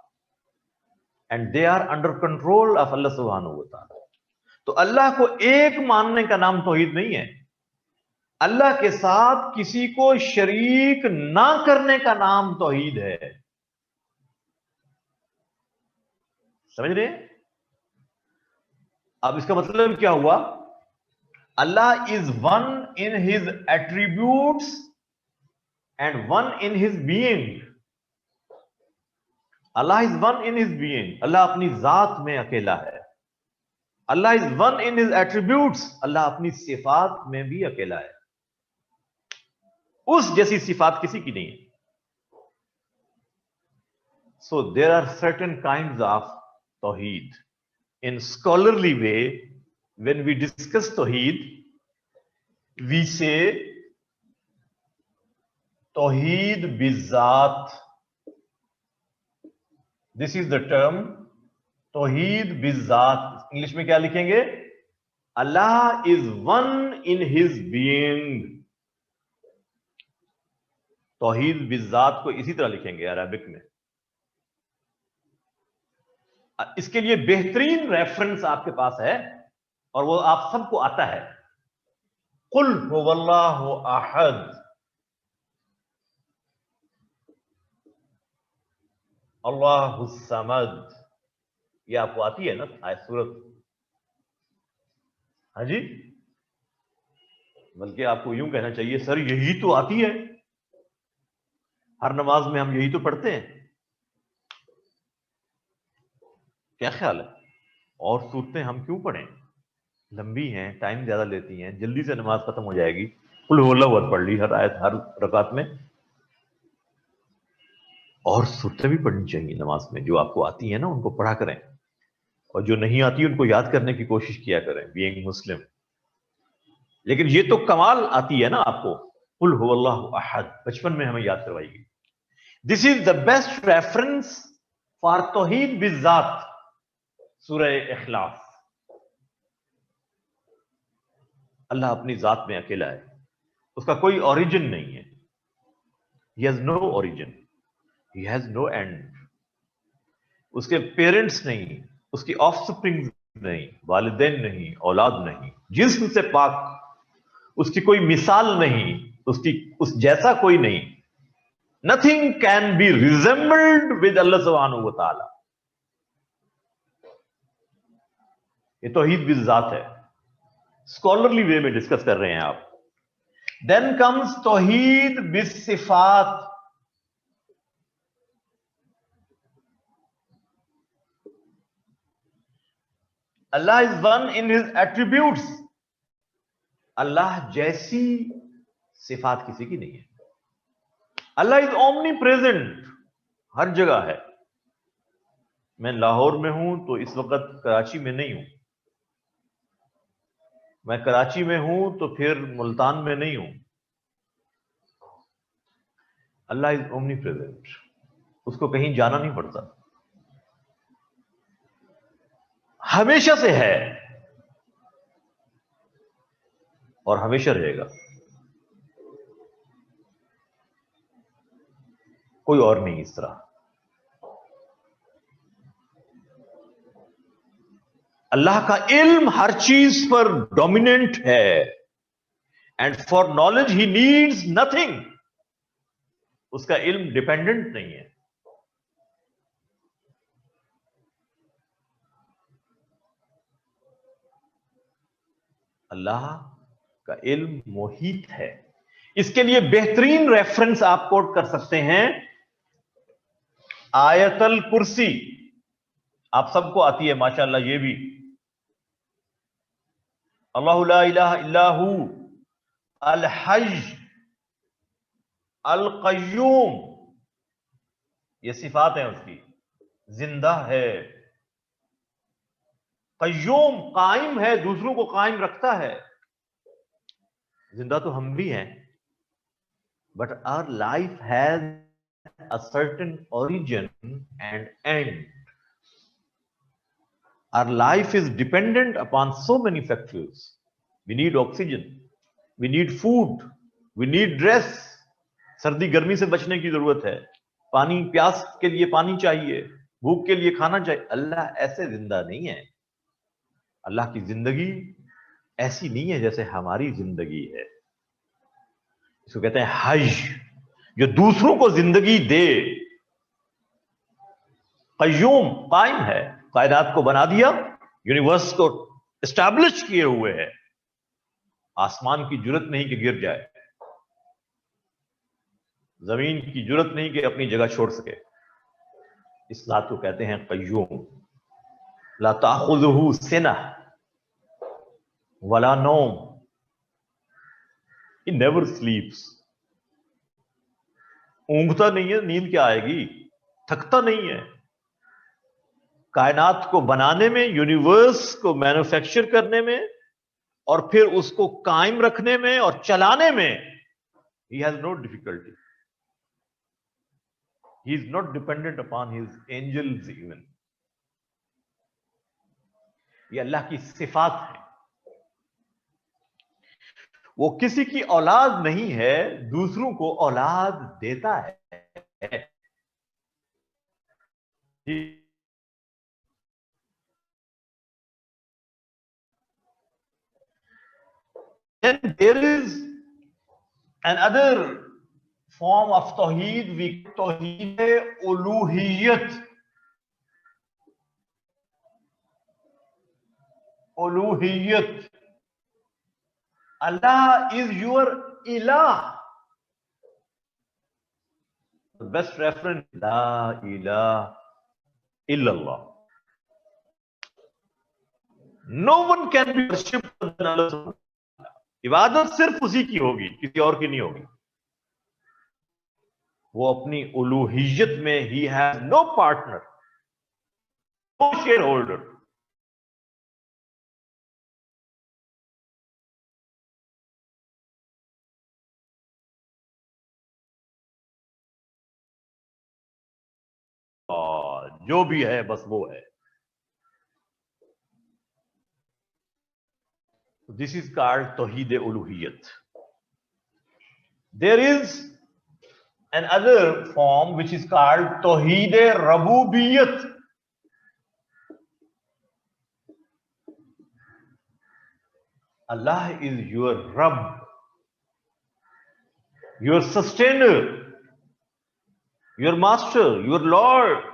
and they are under control of Allah subhanahu wa ta'ala. तो अल्लाह को एक मानने का नाम तौहीद नहीं है। अल्लाह के साथ किसी को शरीक ना करने का नाम तौहीद है। समझ रहे हैं? अब इसका मतलब क्या हुआ? Allah is one in his attributes and one in his being. Allah is one in his being, अल्लाह अपनी जात में अकेला है। Allah is one in his attributes, अल्लाह अपनी सिफात में भी अकेला है। उस जैसी सिफात किसी की नहीं है। So there are certain kinds of तौहीद। In scholarly way, when we discuss Tawheed, we say Tawheed bizat. This is the term Tawheed bizat. English में क्या लिखेंगे? Allah is one in His being. Tawheed bizat को इसी तरह लिखेंगे Arabic में। इसके लिए बेहतरीन रेफरेंस आपके पास है और वो आप सबको आता है। कुल हुवल्लाहु अहद, अल्लाहुस समद, ये आपको आती है ना आयत सूरत? हाँ जी, बल्कि आपको यूं कहना चाहिए, सर यही तो आती है, हर नमाज में हम यही तो पढ़ते हैं। क्या ख्याल है? और सूरतें हम क्यों पढ़ें? लंबी हैं, टाइम ज्यादा लेती हैं, जल्दी से नमाज खत्म हो जाएगी। कुल हुवल्लाहु अहद पढ़ ली हर आयत, हर रकात में। और सूरतें भी पढ़नी चाहिए नमाज में, जो आपको आती है ना उनको पढ़ा करें, और जो नहीं आती उनको याद करने की कोशिश किया करें, बीइंग मुस्लिम। लेकिन ये तो कमाल आती है ना आपको, कुल हुवल्लाहु अहद, बचपन में हमें याद करवाएगी। This is the best reference for तौहीद बिज़ात, सूरह इखलास। अल्लाह अपनी जात में अकेला है, उसका कोई ओरिजिन नहीं है। He has no origin, he has no end. उसके पेरेंट्स नहीं, उसकी ऑफस्प्रिंग नहीं, वालिदैन नहीं, औलाद नहीं, जिस्म से पाक, उसकी कोई मिसाल नहीं, उसकी उस जैसा कोई नहीं। Nothing can be resembled with Allah सुब्हानहू व तआला। ये तौहीद बिज़ात है, स्कॉलरली वे में डिस्कस कर रहे हैं आप। देन कम्स तौहीद बिस्सिफात। Allah is one in his attributes, अल्लाह जैसी सिफात किसी की नहीं है। अल्लाह इज ओमनी प्रेजेंट, हर जगह है। मैं लाहौर में हूं तो इस वक्त कराची में नहीं हूं, मैं कराची में हूं तो फिर मुल्तान में नहीं हूं। अल्लाह इज ओमनी प्रेजेंट, उसको कहीं जाना नहीं पड़ता, हमेशा से है और हमेशा रहेगा, कोई और नहीं इस तरह। अल्लाह का इल्म हर चीज पर डोमिनेंट है, and for knowledge he needs nothing, उसका इल्म डिपेंडेंट नहीं है। अल्लाह का इल्म मोहित है। इसके लिए बेहतरीन रेफरेंस आप कोट कर सकते हैं आयतल कुर्सी, आप सबको आती है माशाअल्लाह ये भी, अल्लाहु ला इलाहा इल्लाहु अल हय्य अल क़य्यूम, ये सिफात है उसकी, जिंदा है, क़य्यूम कायम है, दूसरों को कायम रखता है। जिंदा तो हम भी हैं, but our life has a certain origin and end. Our life is dependent upon so many factors. We need oxygen, we need food, we need dress. सर्दी गर्मी से बचने की जरूरत है, पानी, प्यास के लिए पानी चाहिए, भूख के लिए खाना चाहिए। अल्लाह ऐसे जिंदा नहीं है, अल्लाह की जिंदगी ऐसी नहीं है जैसे हमारी जिंदगी है। इसको कहते हैं हज, जो दूसरों को जिंदगी दे। क़य्यूम कायम है, कायनात को बना दिया, यूनिवर्स को एस्टैब्लिश किए हुए है, आसमान की जरूरत नहीं कि गिर जाए, जमीन की जरूरत नहीं कि अपनी जगह छोड़ सके। इस जात को कहते हैं क़य्यूम। ला ताख़ुज़ुहु सिनह वला नौम, ही नेवर स्लीप्स, ऊंघता नहीं है, नींद क्या आएगी, थकता नहीं है। कायनात को बनाने में, यूनिवर्स को मैन्युफैक्चर करने में, और फिर उसको कायम रखने में और चलाने में he has no difficulty. He is not dependent upon his angels even. ये अल्लाह की सिफात है। वो किसी की औलाद नहीं है, दूसरों को औलाद देता है। Then there is another form of tawheed, we tawheed uluhiyyat. Uluhiyyat, Allah is your ilah. The best reference, la ilaha illallah. No one can be worshipped other than Allah. इबादत सिर्फ उसी की होगी, किसी और की नहीं होगी। वो अपनी उलूहियत में ही has no partner, no shareholder. जो भी है बस वो है। This is called Tawheed Uluhiyat. There is another form which is called Tawheed Rabubiyat. Allah is your Rabb, your sustainer, your master, your Lord.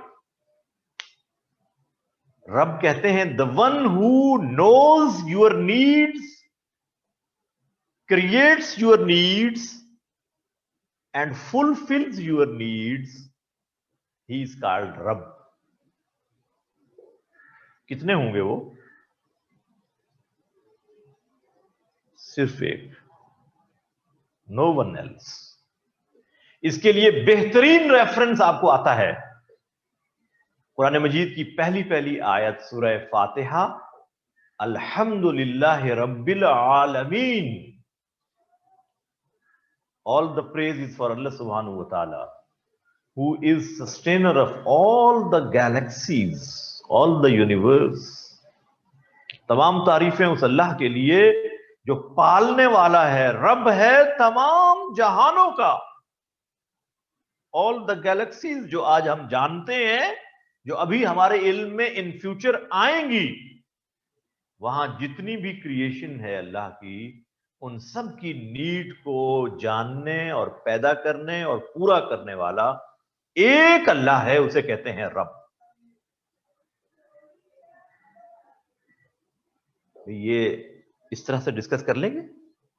रब कहते हैं the one who knows your needs, creates your needs and fulfills your needs, he is called रब। कितने होंगे वो? सिर्फ एक, no one else। इसके लिए बेहतरीन रेफरेंस आपको आता है कुरान मजीद की पहली पहली आयत सूरह फातिहा, अल्हम्दुलिल्लाहि रब्बिल आलमीन। All the praise is for Allah subhanahu wa ta'ala, who is sustainer of all the galaxies, all the universe. तमाम तारीफें उस अल्लाह के लिए जो पालने वाला है, रब है तमाम जहानों का। ऑल द गैलेक्सीज जो आज हम जानते हैं, जो अभी हमारे इल्म में इन फ्यूचर आएंगी, वहां जितनी भी क्रिएशन है अल्लाह की, उन सब की नीड को जानने और पैदा करने और पूरा करने वाला एक अल्लाह है, उसे कहते हैं रब। ये इस तरह से डिस्कस कर लेंगे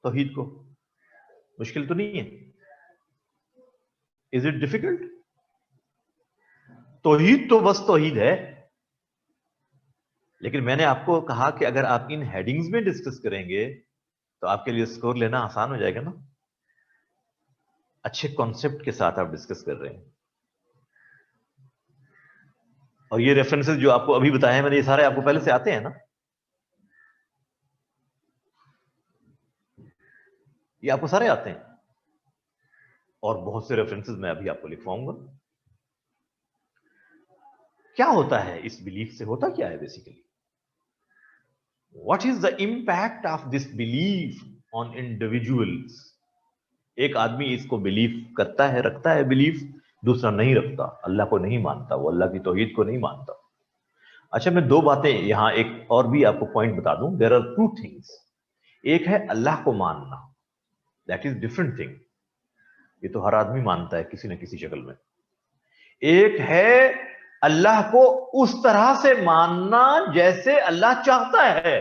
तौहीद को, मुश्किल तो नहीं है? Is it difficult? तौहीद तो बस तौहीद है, लेकिन मैंने आपको कहा कि अगर आप इन हेडिंग्स में डिस्कस करेंगे तो आपके लिए स्कोर लेना आसान हो जाएगा ना। अच्छे कॉन्सेप्ट के साथ आप डिस्कस कर रहे हैं, और ये रेफरेंसेस जो आपको अभी बताए हैं मैंने, ये सारे आपको पहले से आते हैं ना, ये आपको सारे आते हैं, और बहुत से रेफरेंसेस मैं अभी आपको लिखवाऊंगा। क्या होता है इस बिलीफ से? होता क्या है basically? What is the impact of this belief on individuals? एक आदमी इसको बिलीव करता है, रखता है बिलीफ, दूसरा नहीं रखता, अल्लाह को नहीं मानता, वो अल्लाह की तौहीद को नहीं मानता। अच्छा, मैं दो बातें यहां एक और भी आपको पॉइंट बता दूं। There are two things. एक है अल्लाह को मानना, दैट इज डिफरेंट थिंग, ये तो हर आदमी मानता है किसी न किसी शक्ल में। एक है अल्लाह को उस तरह से मानना जैसे अल्लाह चाहता है।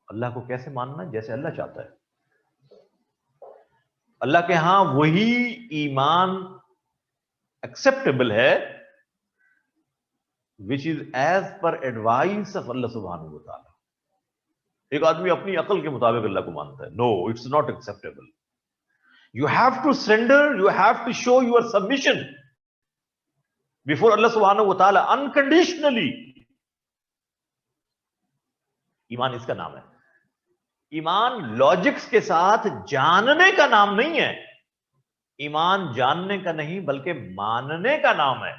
अल्लाह को कैसे मानना? जैसे अल्लाह चाहता है। अल्लाह के यहां वही ईमान एक्सेप्टेबल है which is as per advice of Allah सुब्हानहू व तआला। एक आदमी अपनी अकल के मुताबिक अल्लाह को मानता है, no, it's not acceptable. You have to surrender, you have to show your submission before Allah सुब्हानहू व तआला अनकंडीशनली। ईमान इसका नाम है। ईमान लॉजिक्स के साथ जानने का नाम नहीं है। ईमान जानने का नहीं बल्कि मानने का नाम है।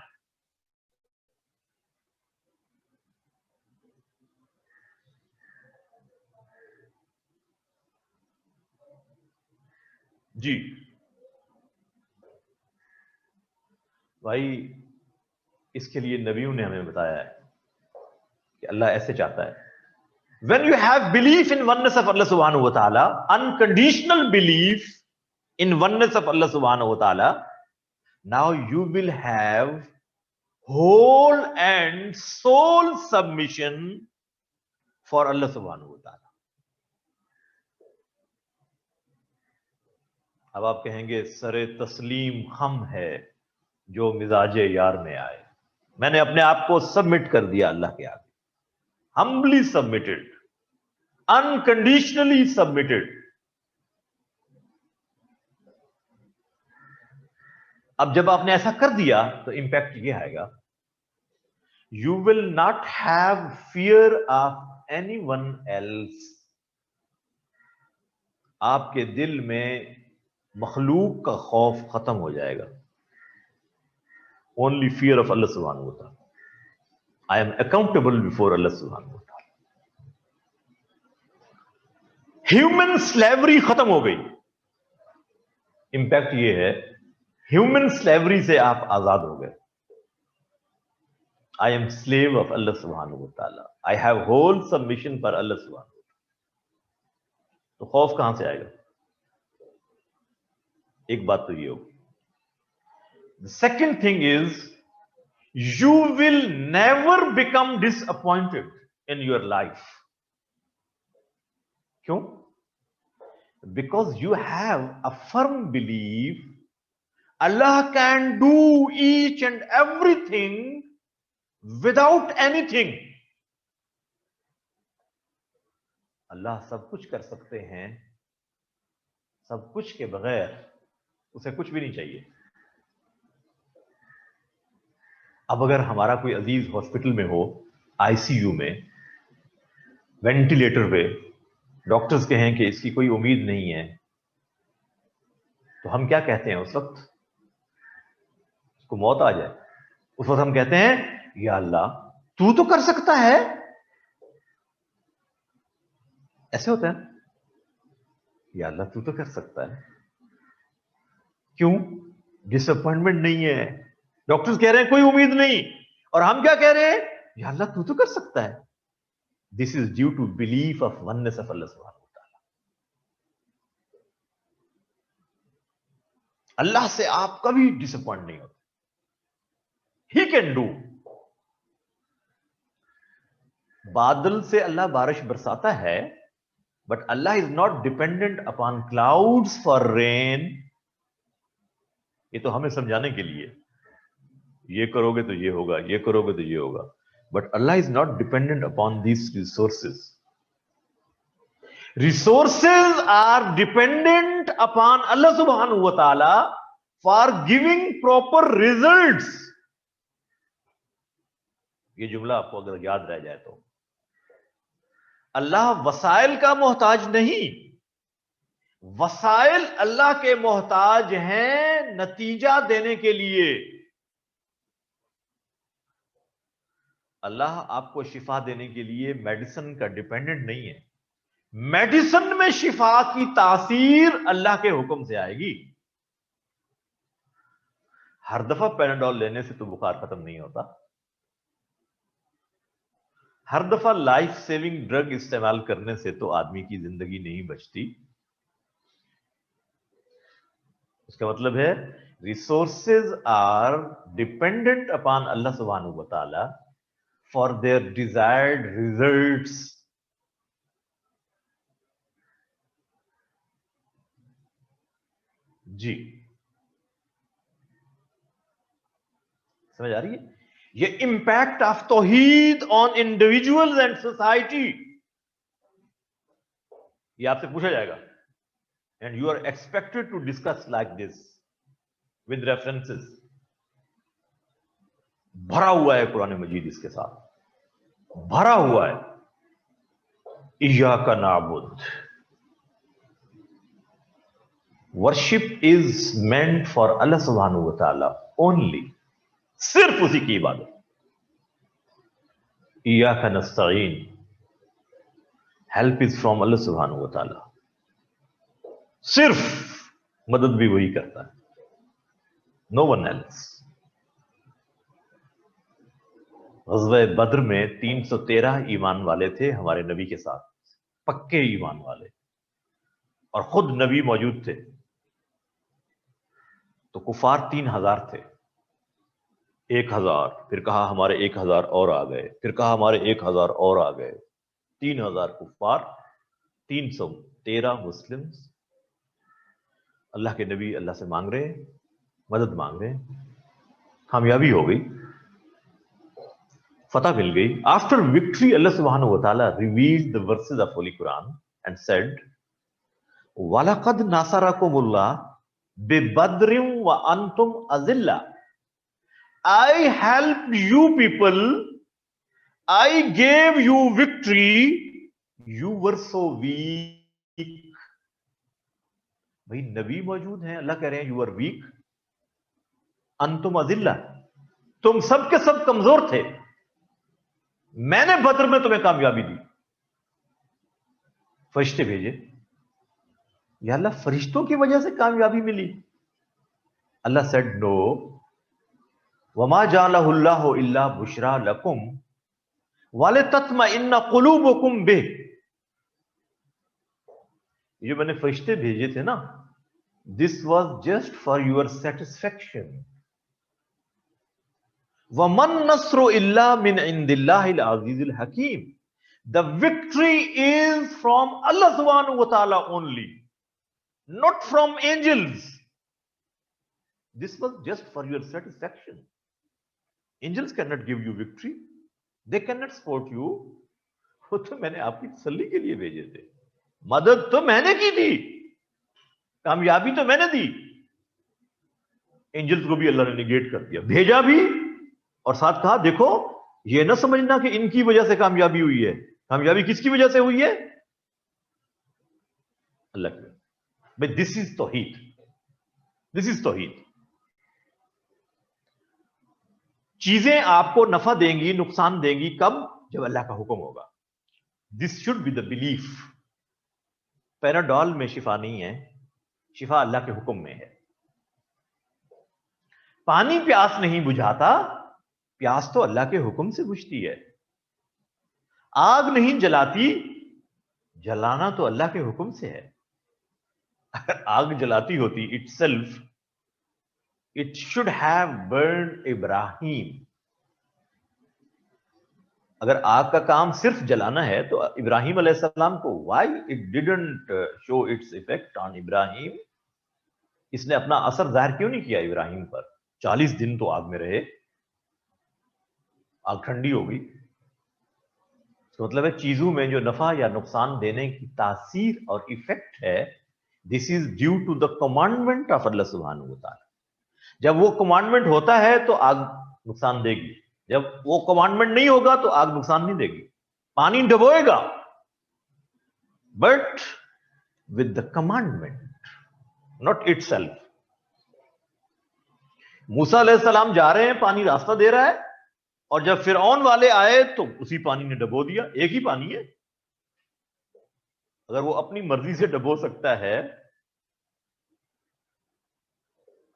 जी भाई, इसके लिए नबियों ने हमें बताया है कि अल्लाह ऐसे चाहता है। When you have belief in oneness of Allah subhanahu wa ta'ala, unconditional belief in oneness of Allah subhanahu wa ta'ala, now you will have whole and soul submission for Allah subhanahu wa ta'ala. अब आप कहेंगे सरे तस्लीम हम है जो मिजाजे यार में आए। मैंने अपने आप को सबमिट कर दिया अल्लाह के आगे, हम्बली सबमिटेड, अनकंडीशनली सबमिटेड। अब जब आपने ऐसा कर दिया तो इंपैक्ट ये आएगा, you will not have fear of anyone else. आपके दिल में मखलूक का खौफ खत्म हो जाएगा। ओनली फियर ऑफ अल्लाह सुब्हानहू व तआला। I am accountable before Allah सुब्हानहू व तआला। ह्यूमन स्लेवरी खत्म हो गई। इंपैक्ट ये है, ह्यूमन स्लेवरी से आप आजाद हो गए। I am slave of Allah सुब्हानहू व तआला, I have whole submission for Allah सुब्हानहू। तो खौफ कहां से आएगा? एक बात तो ये होगी। The second thing is, you will never become disappointed in your life. क्यों? Because you have a firm belief Allah can do each and everything without anything. अल्लाह सब कुछ कर सकते हैं, सब कुछ के बगैर उसे कुछ भी नहीं चाहिए। अब अगर हमारा कोई अजीज हॉस्पिटल में हो, आईसीयू में, वेंटिलेटर पे, डॉक्टर्स कहें कि इसकी कोई उम्मीद नहीं है, तो हम क्या कहते हैं उस वक्त? उसको मौत आ जाए, उस वक्त हम कहते हैं या अल्लाह तू तो कर सकता है। ऐसे होता है, या अल्लाह तू तो कर सकता है। क्यों? डिसअपॉइंटमेंट नहीं है, डॉक्टर्स कह रहे हैं कोई उम्मीद नहीं, और हम क्या कह रहे हैं? या अल्लाह तू तो कर सकता है। This is due to belief of oneness of Allah सुब्हानहू व तआला। अल्लाह से आप कभी डिसअपॉइंट नहीं होते। He can do. बादल से अल्लाह बारिश बरसाता है, but Allah is not dependent upon clouds for rain. ये तो हमें समझाने के लिए, ये करोगे तो ये होगा, ये करोगे तो ये होगा, but Allah is not dependent upon these resources. Resources are dependent upon Allah subhanahu wa ta'ala for giving proper results. ये जुमला आपको अगर याद रह जाए तो, अल्लाह वसाइल का मोहताज नहीं, वसाइल अल्लाह के मोहताज हैं नतीजा देने के लिए। अल्लाह आपको शिफा देने के लिए मेडिसिन का डिपेंडेंट नहीं है। मेडिसिन में शिफा की तासीर अल्लाह के हुक्म से आएगी। हर दफा पैराडोल लेने से तो बुखार खत्म नहीं होता, हर दफा लाइफ सेविंग ड्रग इस्तेमाल करने से तो आदमी की जिंदगी नहीं बचती। इसका मतलब है resources are dependent upon Allah सुब्हानहू व तआला फॉर देयर डिजायर्ड रिजल्ट्स। जी समझ आ रही है? ये इंपैक्ट ऑफ तौहीद ऑन इंडिविजुअल्स एंड सोसाइटी, ये आपसे पूछा जाएगा, and you are expected to discuss like this with references. भरा हुआ है कुरान मजीद, इसके साथ भरा हुआ है। इय्याका नाबुद, worship is meant for Allah सुब्हानहू व तआला ओनली, सिर्फ उसी की इबादत। इय्याका नस्तईन, हेल्प इज फ्रॉम अल्लाह सुब्हानहू व तआला, सिर्फ मदद भी वही करता है, नो वन एल्स। ग़ज़वा बद्र में 313 ईमान वाले थे हमारे नबी के साथ, पक्के ईमान वाले, और खुद नबी मौजूद थे। तो कुफार 3000 थे, 1000, फिर कहा हमारे 1000 और आ गए, फिर कहा हमारे 1000 और आ गए, 3000 कुफार, 313 मुस्लिम्स। अल्लाह के नबी अल्लाह से मांग रहे, मदद मांग रहे, कामयाबी हो गई, फतह मिल गई। आफ्टर विक्ट्री अल्लाह सुब्हानहू व तआला revealed the verses of holy Quran and said वलक़द नसरकुमुल्लाह बिबद्रिन व अंतुम अज़िल्ला। I helped you people, I gave you victory, you were so weak। भाई नबी मौजूद हैं, अल्लाह कह रहे हैं यू आर वीक, अंतुम अज़िल्ला, तुम सब के सब कमजोर थे, मैंने बद्र में तुम्हें कामयाबी दी, फरिश्ते भेजे। या अल्लाह फरिश्तों की वजह से कामयाबी मिली? अल्लाह सेड नो, वमा जालहुल्लाहु इल्ला बुशरा लकुम वलितत्मइन्ना कुलूबुकुम बिह। ये मैंने फरिश्ते भेजे थे ना, this was just for your satisfaction. वमन नस्रु इल्ला मिन इंदिल्लाहिल अज़ीज़िल हकीम। द विक्ट्री इज फ्रॉम अल्लाह सुब्हानहू व तआला only, not from angels. This was just for your satisfaction. Angels cannot give you victory, they cannot support you. वो तो मैंने आपकी तसल्ली के लिए भेजे थे, मदद तो मैंने की थी, कामयाबी तो मैंने दी। एंजल्स को भी अल्लाह ने निगेट कर दिया, भेजा भी और साथ कहा देखो ये ना समझना कि इनकी वजह से कामयाबी हुई है, कामयाबी किसकी वजह से हुई है? अल्लाह की। भाई this is Towhid, this is तौहीद। चीजें आपको नफा देंगी, नुकसान देंगी, कब? जब अल्लाह का हुक्म होगा। This should be the belief. Panadol में शिफा नहीं है, शिफा अल्लाह के हुक्म में है। पानी प्यास नहीं बुझाता, प्यास तो अल्लाह के हुक्म से बुझती है। आग नहीं जलाती, जलाना तो अल्लाह के हुक्म से है। अगर आग जलाती होती itself, it should have burn Ibrahim. अगर आग का काम सिर्फ जलाना है तो इब्राहिम अलैहिस्सलाम को why it didn't show its effect on Ibrahim? इसने अपना असर जाहिर क्यों नहीं किया इब्राहिम पर? 40 दिन तो आग में रहे, आग ठंडी हो गई। तो मतलब है चीजों में जो नफा या नुकसान देने की तासीर और इफेक्ट है, this is due to the commandment of Allah सुब्हानहू व तआला। जब वो कमांडमेंट होता है तो आग नुकसान देगी, जब वो कमांडमेंट नहीं होगा तो आग नुकसान नहीं देगी। पानी डुबोएगा but with the commandment, not itself. मूसा अलैहिस्सलाम जा रहे हैं, पानी रास्ता दे रहा है, और जब फिरौन वाले आए तो उसी पानी ने डुबो दिया। एक ही पानी है। अगर वो अपनी मर्जी से डुबो सकता है,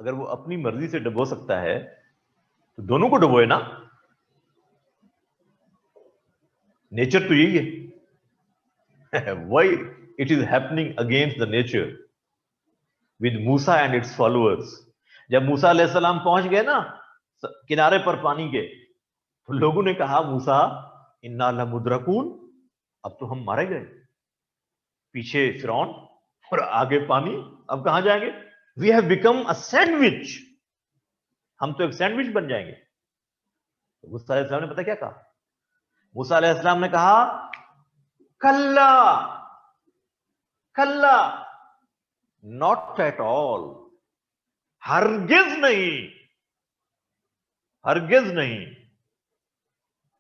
अगर वो अपनी मर्जी से डुबो सकता है तो दोनों को डुबोए ना। नेचर तो यही है। Why it is happening against the nature with Musa and it's followers. जब मूसा अलैहिस्सलाम पहुंच गए ना किनारे पर पानी के, तो लोगों ने कहा मूसा इन्ना लमुद्रकून, अब तो हम मारे गए। पीछे फिरौन और आगे पानी, अब कहां जाएंगे? We have become a sandwich, हम तो एक सैंडविच बन जाएंगे। तो मूसा अलैहिस्सलाम ने पता क्या कहा? मूसा अलैहिस्सलाम ने कहा कल्ला, कल्ला, नॉट एट ऑल, हरगिज नहीं, हरगिज नहीं।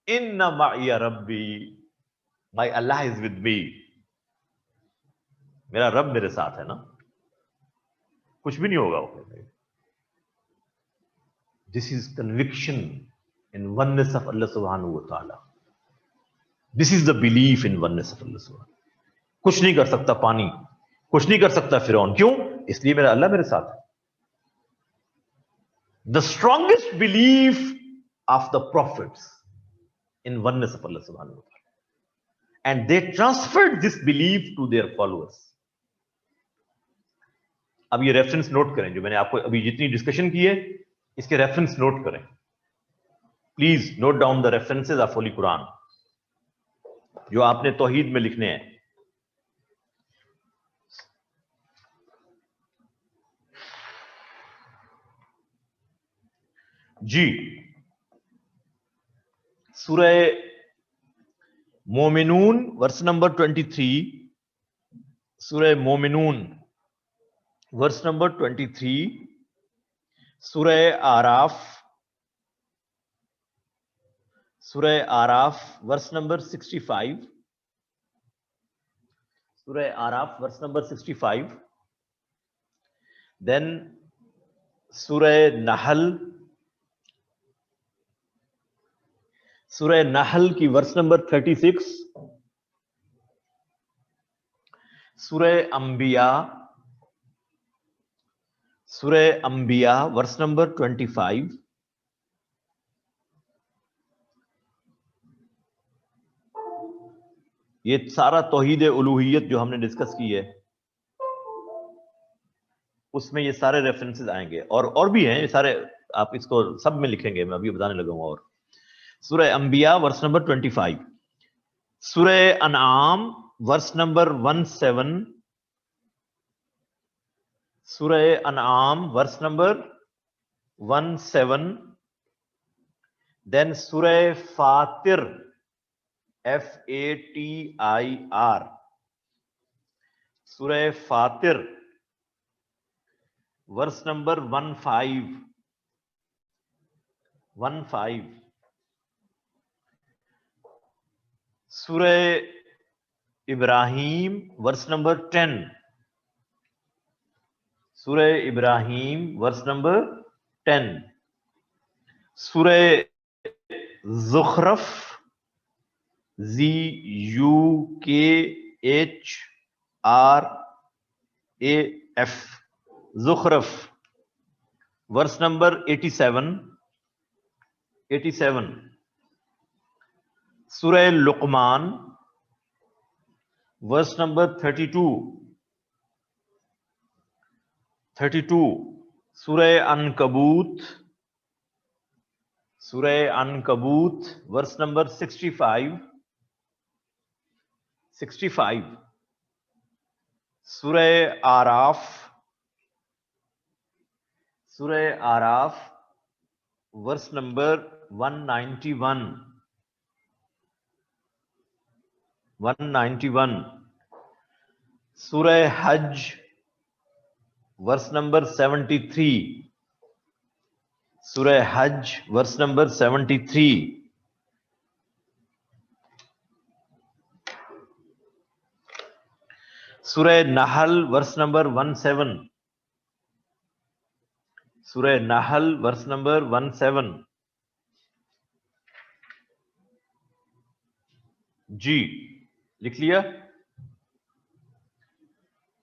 इन्ना माइया रब्बी, माई अल्लाह इज विद मी। मेरा रब मेरे साथ है ना, कुछ भी नहीं होगा। This is conviction in oneness of Allah सुब्हानहू व तआला। This is the belief in oneness of Allah सुब्हानहू। कुछ नहीं कर सकता पानी, कुछ नहीं कर सकता फिरौन। क्यों? इसलिए मेरा अल्लाह मेरे साथ है। The strongest belief of the prophets in oneness of Allah सुब्हानहू व तआला, and they transferred this belief to their followers. अब ये रेफरेंस नोट करें, जो मैंने आपको अभी जितनी डिस्कशन की है इसके रेफरेंस नोट करें। Please note down the references of holy Quran जो आपने तौहीद में लिखने हैं। जी, सूरह मोमिनून वर्स नंबर 23, सूरह मोमिनून वर्स नंबर 23, सूरह आराफ, सूरह आराफ वर्स नंबर 65, सूरह आराफ वर्स नंबर 65, देन सूरह नहल, सूरह नहल की वर्स नंबर 36, सूरह अंबिया, सूरह अंबिया वर्स नंबर 25, ये सारा तौहीद उलूहियत जो हमने डिस्कस की है उसमें ये सारे रेफरेंसेस आएंगे, और भी हैं ये सारे, आप इसको सब में लिखेंगे, मैं अभी बताने लगा हूं। और सूरह अंबिया वर्स नंबर 25, सूरह अनआम वर्स नंबर 17, सूरह अनआम वर्स नंबर 17, देन सूरह फातिर FATIR, सूरह फातिर वर्स नंबर 15, सूरह इब्राहिम वर्स नंबर 10, सूरह इब्राहिम वर्स नंबर 10, सूरह ज़ुखरफ ZUKHRAF, ज़ुखरफ वर्स नंबर 87, सूरह लुकमान वर्स नंबर 32, सूरह अनकबूत वर्स नंबर 65, सूरह आराफ वर्स नंबर 191, सूरह हज वर्स नंबर 73, सूरह हज वर्स नंबर 73, सूरह नहल वर्स नंबर 17, सूरह नहल वर्स नंबर 17। जी लिख लिया?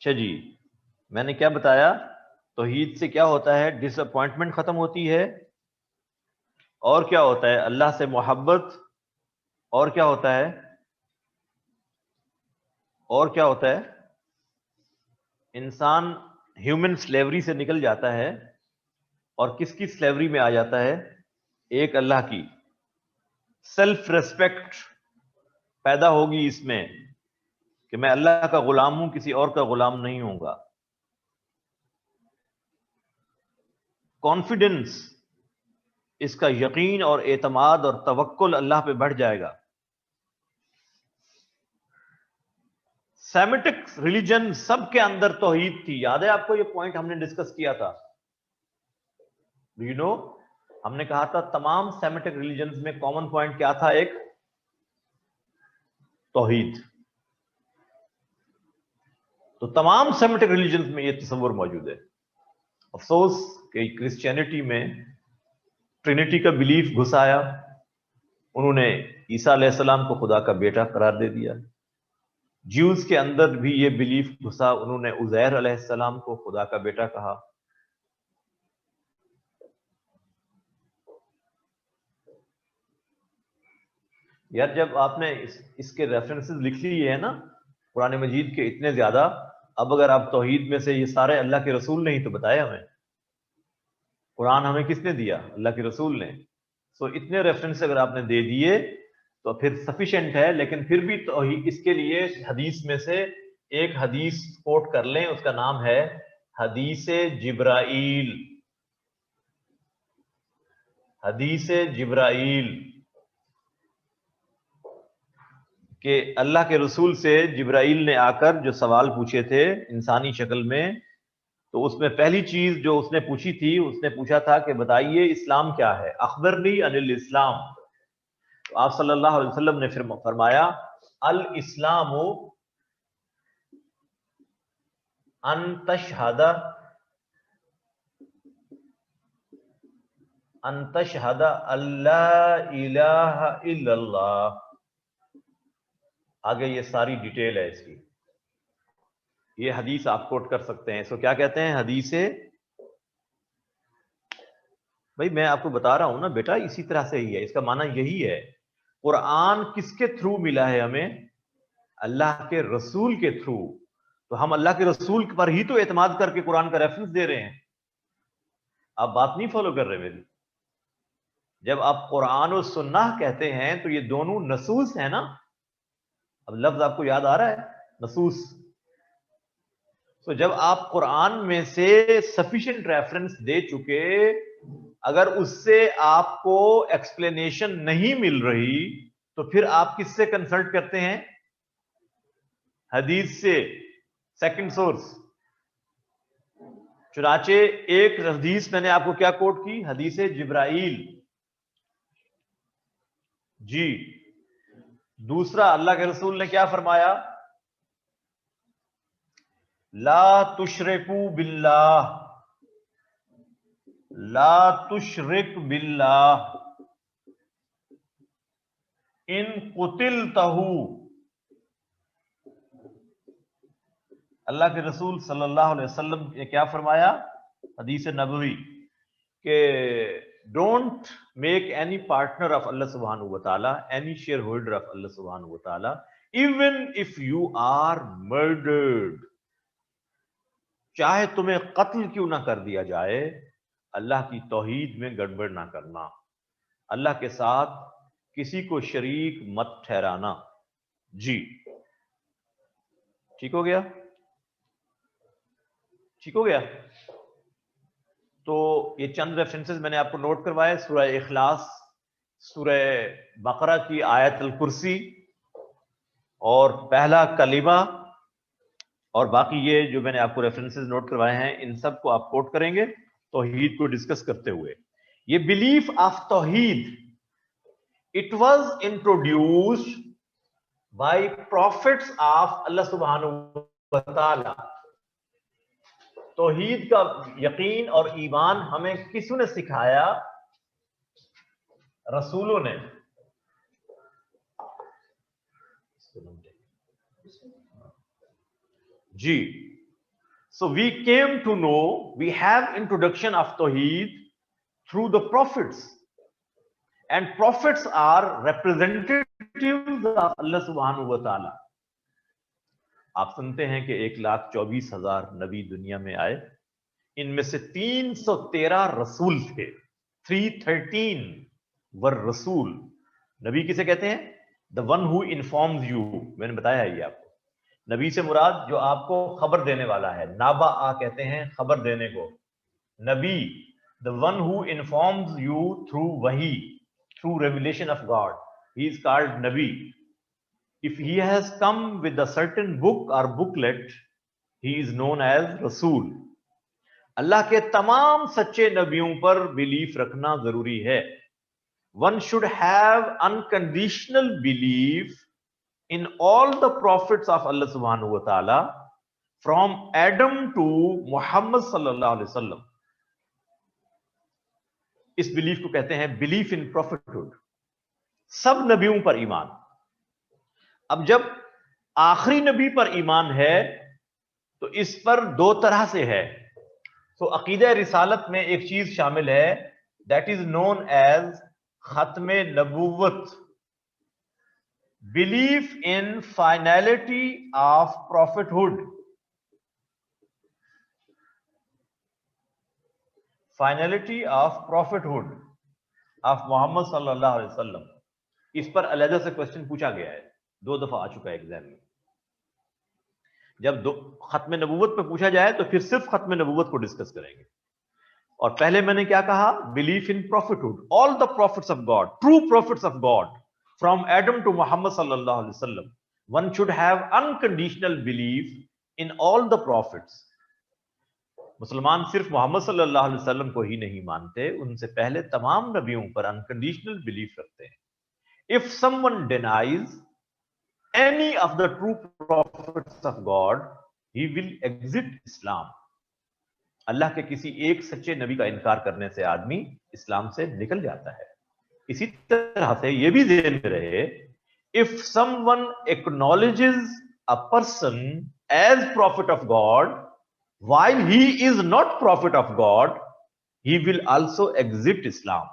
अच्छा जी, मैंने क्या बताया? तौहीद से क्या होता है? डिसअपॉइंटमेंट खत्म होती है। और क्या होता है? अल्लाह से मोहब्बत। और क्या होता है? इंसान ह्यूमन स्लेवरी से निकल जाता है और किसकी स्लेवरी में आ जाता है? एक अल्लाह की। सेल्फ रेस्पेक्ट पैदा होगी इसमें कि मैं अल्लाह का गुलाम हूं, किसी और का गुलाम नहीं होऊंगा। कॉन्फिडेंस, इसका यकीन और एतमाद और तवक्कुल अल्लाह पे बढ़ जाएगा। सेमिटिक रिलीजन सबके अंदर तौहीद थी। याद है आपको? ये पॉइंट हमने डिस्कस किया था। Do you know? हमने कहा था तमाम सेमिटिक रिलीजन में कॉमन पॉइंट क्या था? एक तौहीद। तो तमाम सेमिटिक रिलीजन में ये तस्वर मौजूद है। अफसोस कि क्रिश्चियनिटी में ट्रिनिटी का बिलीफ घुस आया। उन्होंने ईसा अलैहिस्सलाम को खुदा का बेटा करार दे दिया। ज्यूज के अंदर भी ये बिलीफ घुसा, उन्होंने उज़ैर अलैहिस्सलाम को खुदा का बेटा कहा। यार जब आपने इसके रेफरेंसेस लिख लिए है ना कुरान मजीद के इतने ज्यादा, अब अगर आप तौहीद में से ये सारे अल्लाह के रसूल ने ही तो बताए हमें। कुरान हमें किसने दिया? अल्लाह के रसूल ने। सो इतने रेफरेंस अगर आपने दे दिए तो फिर सफिशिएंट है। लेकिन फिर भी तौहीद, इसके लिए हदीस में से एक हदीस कोट कर लें, उसका नाम है हदीस जिब्राइल। हदीस जिब्राइल कि अल्लाह के रसूल से जिब्राइल ने आकर जो सवाल पूछे थे इंसानी शक्ल में, तो उसमें पहली चीज जो उसने पूछी थी, उसने पूछा था कि बताइए इस्लाम क्या है, अखबरनी अनिल इस्लाम। तो आप सल्लल्लाहु अलैहि वसल्लम ने फिर फरमाया अल इस्लामु अन तशहदा अल्ला इलाहा इल्लल्लाह। आगे ये सारी डिटेल है इसकी, ये हदीस आप कोट कर सकते हैं। इसको क्या कहते हैं? हदीस। भाई मैं आपको बता रहा हूं ना बेटा, इसी तरह से ही है, इसका माना यही है। कुरान किसके थ्रू मिला है हमें? अल्लाह के रसूल के थ्रू। तो हम अल्लाह के रसूल पर ही तो एतमाद करके कुरान का रेफरेंस दे रहे हैं। आप बात नहीं फॉलो कर रहे मेरी। जब आप कुरान और सुन्नाह कहते हैं तो ये दोनों नसूस है ना। अब लफ्ज आपको याद आ रहा है? नसूस। तो जब आप कुरान में से सफिशिएंट रेफरेंस दे चुके, अगर उससे आपको एक्सप्लेनेशन नहीं मिल रही तो फिर आप किससे कंसल्ट करते हैं? हदीस से, सेकंड सोर्स। चुनाचे एक हदीस मैंने आपको क्या कोट की? हदीस जिब्राइल। जी दूसरा, अल्लाह के रसूल ने क्या फरमाया? ला तुशरिकू बिल्लाह, ला तुशरिक बिल्लाह इन कुतिलतहू। अल्लाह के रसूल सल्लल्लाहु अलैहि वसल्लम ने क्या फरमाया हदीस नबवी के don't make any partner of Allah सुब्हानहू व तआला, any shareholder of Allah सुब्हानहू व तआला, even if you are murdered, चाहे तुम्हें कत्ल क्यों ना कर दिया जाए, अल्लाह की तौहीद में गड़बड़ ना करना, अल्लाह के साथ किसी को शरीक मत ठहराना। जी ठीक हो गया? ठीक हो गया? तो ये चंद रेफरेंसेस मैंने आपको नोट करवाए, सूरह इखलास, सूरह बकरा की आयत अल कुर्सी और पहला कलिमा, और बाकी ये जो मैंने आपको रेफरेंसेस नोट करवाए हैं इन सब को आप कोट करेंगे तौहीद को डिस्कस करते हुए। ये बिलीफ ऑफ तौहीद, it was introduced by prophets of Allah सुब्हानहू व तआला। तौहीद का यकीन और ईमान हमें किसने सिखाया? रसूलों ने। जी, so we came to know, we have introduction of Tawheed through the prophets, and prophets are representatives of Allah subhanahu wa ta'ala. आप सुनते हैं कि 1,24,000 नबी दुनिया में आए, इनमें से 313 रसूल थे। 313 वर रसूल। नबी किसे कहते हैं? The one who informs you. मैंने बताया है ये आपको। नबी से मुराद जो आपको खबर देने वाला है, नाबा आ कहते हैं खबर देने को। नबी, the one who informs you through वही, through revelation of God, he is called नबी। If he has come with a certain book or booklet, he is known as Rasul. अल्लाह के तमाम सच्चे नबियों पर बिलीफ रखना जरूरी है। One should have unconditional belief in all the prophets of Allah subhanahu wa ta'ala, from Adam to Muhammad sallallahu alaihi wasallam. इस belief को कहते हैं बिलीफ इन प्रॉफिटहुड। सब नबियों पर ईमान। अब जब आखिरी नबी पर ईमान है तो इस पर दो तरह से है। तो अकीदा रिसालत में एक चीज शामिल है, दैट इज नोन एज खत्मे नबूवत, belief in finality of prophethood. Finality of prophethood of Muhammad सल्लल्लाहु अलैहि वसल्लम। इस पर अलहदा से क्वेश्चन पूछा गया है, 2 दफा आ चुका है एग्जाम में। जब खत्म नबूवत पे पूछा जाए तो फिर सिर्फ खत्म नबूवत को डिस्कस करेंगे। और पहले मैंने क्या कहा? Belief in prophethood, all the prophets of God, true prophets of God, from Adam to Muhammad सल्लल्लाहु अलैहि वसल्लम। One should have unconditional belief in all the prophets. मुसलमान सिर्फ मोहम्मद सल्लल्लाहु अलैहि वसल्लम को ही नहीं मानते, उनसे पहले तमाम नबियों पर अनकंडीशनल बिलीफ रखते हैं। If someone denies any of the true prophets of God, he will exit Islam. अल्लाह के किसी एक सच्चे नबी का इनकार करने से आदमी इस्लाम से निकल जाता है। इसी तरह से यह भी ध्यान में रहे, if someone acknowledges a person as prophet of God while he is not prophet of God, he will also exit Islam.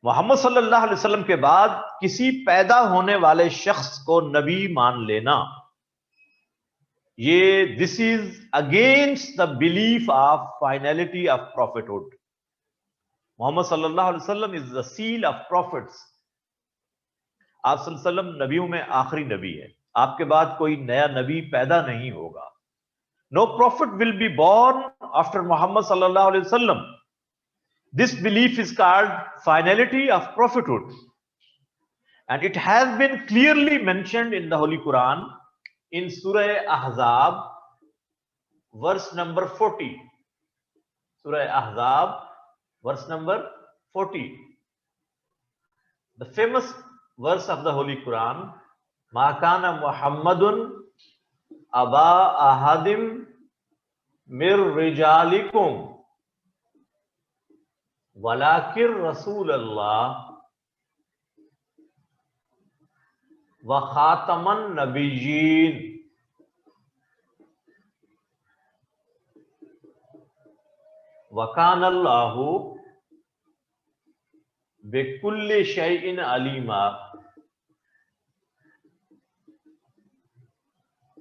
Mohammad सल्लल्लाहु अलैहि वसल्लम के बाद किसी पैदा होने वाले शख्स को नबी मान लेना, ये this is against the belief of finality of prophethood. Muhammad सल्लल्लाहु अलैहि वसल्लम is the seal of prophets. आप सल्लल्लाहु अलैहि वसल्लम नबियों में आखिरी नबी है। आपके बाद कोई नया नबी पैदा नहीं होगा। No prophet will be born after Muhammad सल्लल्लाहु अलैहि वसल्लम। This belief is called finality of prophethood, and it has been clearly mentioned in the Holy Quran in Surah Ahzab, verse number 40. Surah Ahzab, verse number 40. The famous verse of the Holy Quran, Ma kana Muhammadun aba ahadim mir rijalikum walakir Rasulullah wa khataman nabiyyin. वकानल्लाहु बिकुल्लि शैइन Aleema.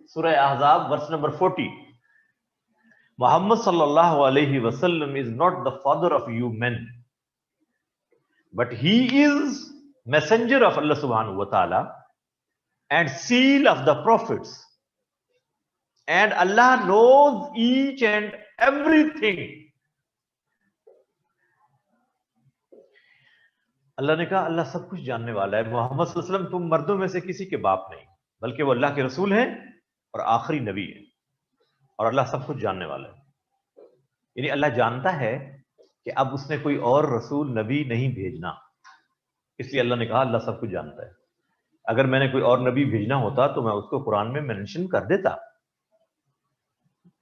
Surah Ahzab, verse number 40. Muhammad sallallahu alaihi wasallam is not the father of you men, but he is messenger of Allah subhanahu wa ta'ala and seal of the prophets. And Allah knows each and everything. अल्लाह ने कहा अल्लाह सब कुछ जानने वाला है. मोहम्मद सल्लल्लाहु अलैहि वसल्लम तुम मर्दों में से किसी के बाप नहीं, बल्कि वो अल्लाह के रसूल हैं और आखिरी नबी है, और अल्लाह सब कुछ जानने वाला है. यानी अल्लाह जानता है कि अब उसने कोई और रसूल नबी नहीं भेजना, इसलिए अल्लाह ने कहा अल्लाह सब कुछ जानता है. अगर मैंने कोई और नबी भेजना होता तो मैं उसको कुरान में मेंशन कर देता.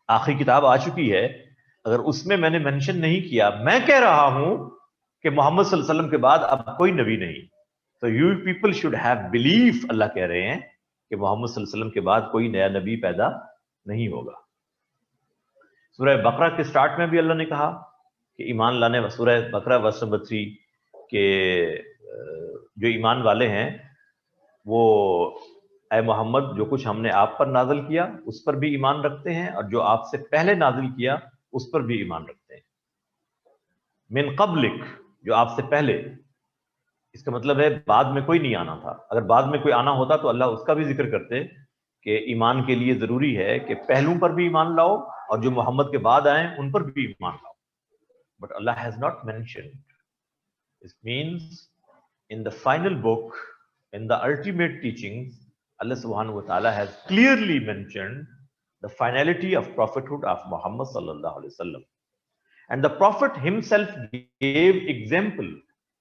आखिरी किताब आ चुकी है, अगर उसमें मैंने मेंशन नहीं किया, मैं कह रहा हूं कि मोहम्मद सल्लल्लाहु अलैहि वसल्लम के बाद अब कोई नबी नहीं, तो you people should have belief. अल्लाह कह रहे हैं कि मोहम्मद सल्लल्लाहु अलैहि वसल्लम के बाद कोई नया नबी पैदा नहीं होगा. सूरह बकरा के स्टार्ट में भी अल्लाह ने कहा कि ईमान लाने वाले, सूरह बकरा वर्स नंबर 3 के जो ईमान वाले हैं वो ऐ मोहम्मद जो कुछ हमने आप पर नाजिल किया उस पर भी ईमान रखते हैं, और जो आपसे पहले नाजिल किया उस पर भी ईमान रखते हैं. मिन कब्लिक, जो आपसे पहले, इसका मतलब है बाद में कोई नहीं आना था. अगर बाद में कोई आना होता तो अल्लाह उसका भी जिक्र करते कि ईमान के लिए जरूरी है कि पहलू पर भी ईमान लाओ और जो मोहम्मद के बाद आए उन पर भी ईमान लाओ. But Allah has not mentioned. This means in the final book, in the ultimate teachings, Allah subhanahu wa ta'ala has clearly mentioned the finality of prophethood of Muhammad sallallahu alaihi wasallam. And the Prophet himself gave example.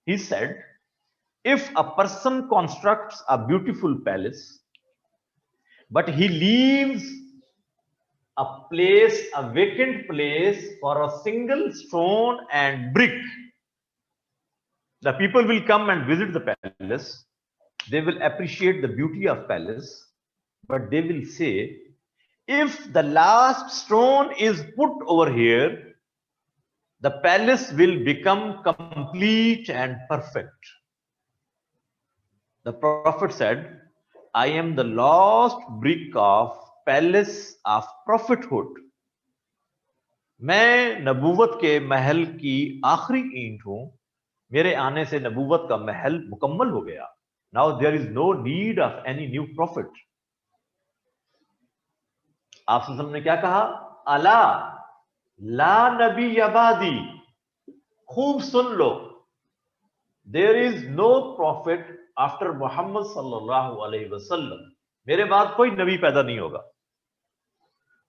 He said, if a person constructs a beautiful palace, but he leaves a place, a vacant place for a single stone and brick, the people will come and visit the palace. They will appreciate the beauty of palace, but they will say, if the last stone is put over here, the palace will become complete and perfect. The Prophet said, I am the last brick of palace of prophethood. मैं नबूवत के महल की आखिरी ईंट हूं. मेरे आने से नबूवत का महल मुकम्मल हो गया. Now there is no need of any new prophet. आप सल्लल्लाहु अलैहि वसल्लम ने क्या कहा? अला ला नबी यबादी, खूब सुन लो, there is no prophet after Muhammad sallallahu alaihi wasallam. मेरे बाद कोई नबी पैदा नहीं होगा.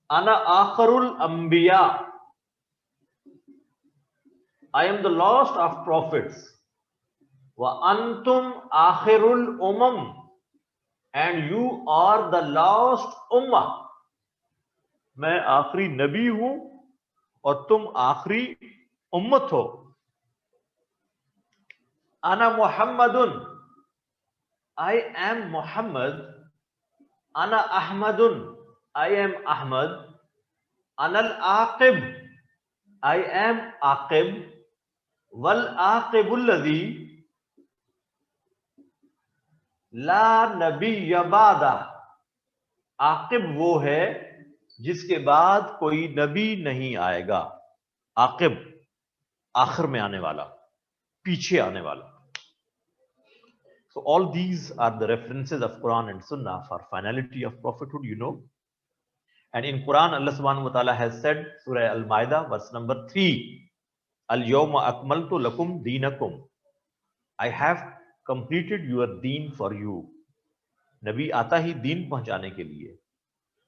अना आखरुल अंबिया, I am the last of prophets. Wa antum akhirul umam, and you are the last ummah. मैं आखिरी नबी हूं और तुम आखिरी उम्मत हो. Ana Muhammadun, I am Muhammad. Ana Ahmadun, I am Ahmad. Anal Aqib, I am Aqib. Wal Aqibul ladhi ला नबी यबादा, आकिब वो है जिसके बाद कोई नबी नहीं आएगा. आकिब आखिर में आने वाला, पीछे आने वाला. So all these are the references of Quran and Sunnah for finality of prophethood, you know. And in Quran, Allah subhanahu wa ta'ala has said, Surah Al-Ma'idah, verse number 3, Al-Yawma akmaltu lakum deenakum. I have completed your deen for you. नबी आता ही दीन पहुंचाने के लिए.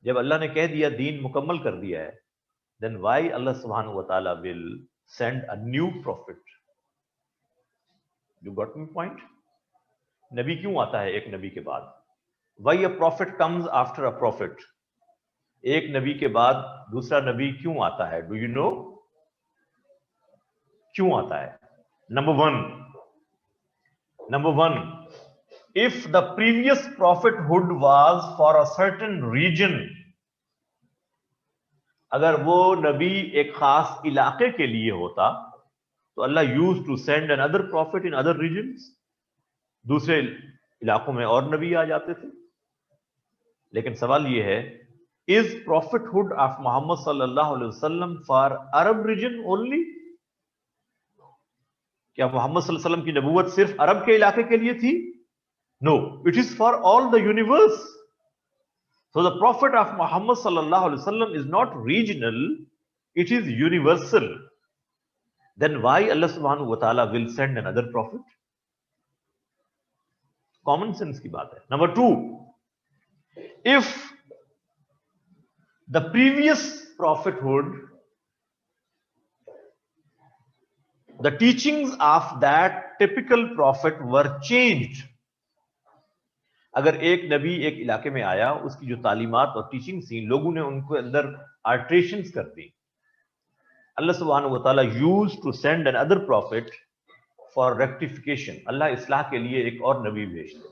जब अल्लाह ने कह दिया दीन मुकम्मल कर दिया है, then why Allah subhanahu wa ta'ala will send a new prophet? You got my point? नबी क्यों आता है एक नबी के बाद? Why a profit comes after a profit? एक नबी के बाद दूसरा नबी क्यों आता है? डू यू नो क्यों आता है? Number one, if the previous prophethood was for a certain region, अगर वो नबी एक खास इलाके के लिए होता तो Allah use to send another prophet in other regions, दूसरे इलाकों में और नबी आ जाते थे। लेकिन सवाल ये है, इज प्रॉफिटहुड ऑफ मोहम्मद सल्लल्लाहु अलैहि वसल्लम फॉर अरब रीजन ओनली? क्या मोहम्मद सल्लल्लाहु अलैहि वसल्लम की नबूवत सिर्फ अरब के इलाके के लिए थी? No, it is for all the universe. So the prophet of Muhammad sallallahu alaihi wasallam is not regional, it is universal. Then why Allah subhanahu wa ta'ala will send another prophet? Common sense की बात है। Number two, if the previous prophethood, the teachings of that typical prophet were changed, अगर एक नबी एक इलाके में आया, उसकी जो तालीमात और टीचिंग थी, लोगों ने उनको अंदर अल्टरेशंस कर दी, अल्लाह सुब्हानहू व तआला used to send another prophet for rectification. अल्लाह इस्लाह के लिए एक और नबी भेजते।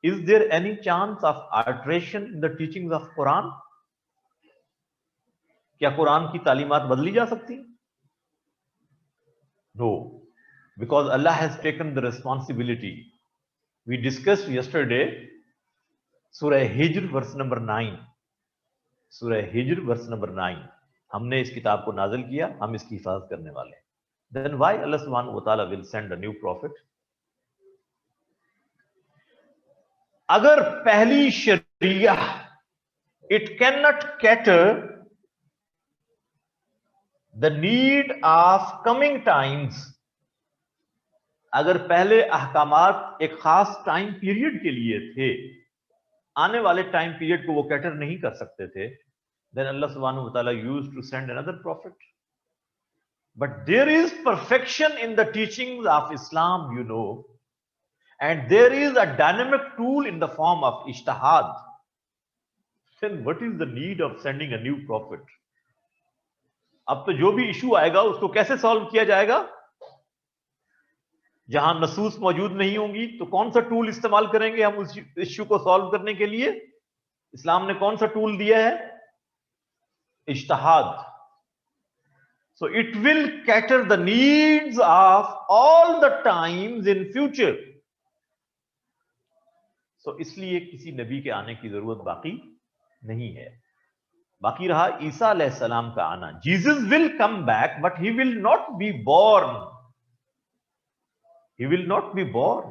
Is there any chance of alteration in the teachings of Quran? क्या कुरान की तालीमात बदली जा सकती? No, because Allah has taken the responsibility. We discussed yesterday Surah Hijr verse number 9. Surah Hijr verse number 9. हमने इस किताब को नाजिल किया, हम इसकी हिफाजत करने वाले हैं। Then why Allah subhanahu wa ta'ala will send a new prophet? अगर पहली शरिया it cannot cater the need of coming times, अगर पहले अहकामात एक खास टाइम पीरियड के लिए थे, आने वाले टाइम पीरियड को वो कैटर नहीं कर सकते थे, then Allah subhanahu wa ta'ala used to send another prophet. But there is perfection in the teachings of Islam, you know, and there is a dynamic tool in the form of ijtihad. Then what is the need of sending a new prophet? अब तो जो भी issue आएगा उसको कैसे solve किया जाएगा? जहां नसूस मौजूद नहीं होंगी तो कौन सा टूल इस्तेमाल करेंगे हम उस इश्यू को सॉल्व करने के लिए? इस्लाम ने कौन सा टूल दिया है? इज्तिहाद। So it will cater the needs of all the times in future. सो इसलिए किसी नबी के आने की जरूरत बाकी नहीं है। बाकी रहा ईसा अलैहिस्सलाम का आना। Jesus will come back but he will not be born. He will not be born.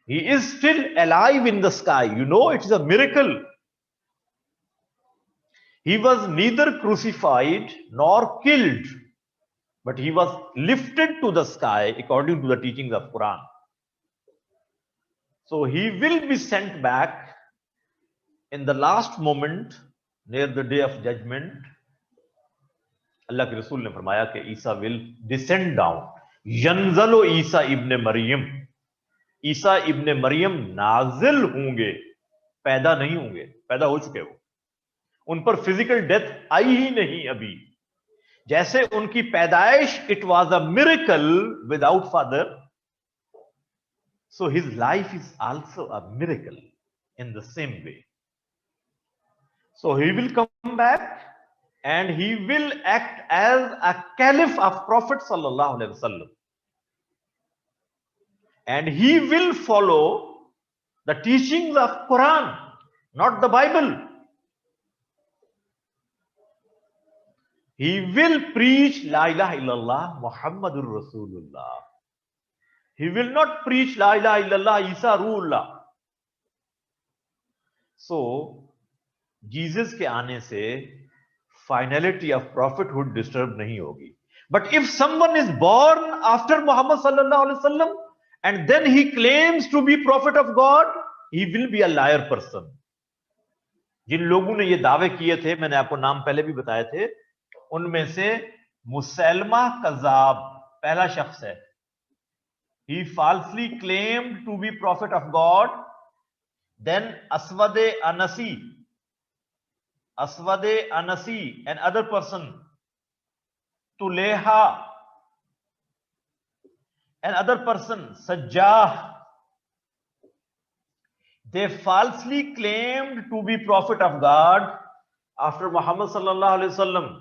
He is still alive in the sky. You know, it is a miracle. He was neither crucified nor killed, but he was lifted to the sky according to the teachings of Quran. So he will be sent back in the last moment near the day of judgment. अल्लाह के रसूल ने फरमाया कि ईसा will descend down. यंजलो ईसा इब्ने मरियम, ईसा इब्ने मरियम नाजिल होंगे, पैदा नहीं होंगे, पैदा हो चुके वो, उन पर फिजिकल डेथ आई ही नहीं अभी। जैसे उनकी पैदाइश it was a miracle without father, so his life is also a miracle in the same way. So he will come back and he will act as a caliph of Prophet sallallahu alaihi wasallam, and he will follow the teachings of Quran, not the Bible. He will preach la ilaha illallah Muhammadur Rasulullah. He will not preach la ilaha illallah Isa Ruhullah. So Jesus के आने से finality of prophethood disturb नहीं होगी। But if someone is born after Muhammad सल्लल्लाहु अलैहि वसल्लम and then he claims to be prophet of God, he will be a liar person. जिन लोगों ने ये दावे किए थे, मैंने आपको नाम पहले भी बताए थे, उनमें से मुसैलमा कज़्ज़ाब पहला शख्स है। he falsely claimed to be prophet of God. Then Aswade Anasi, another person, Tuleha, another person, Sajjah, they falsely claimed to be prophet of God after Muhammad sallallahu alaihi wasallam,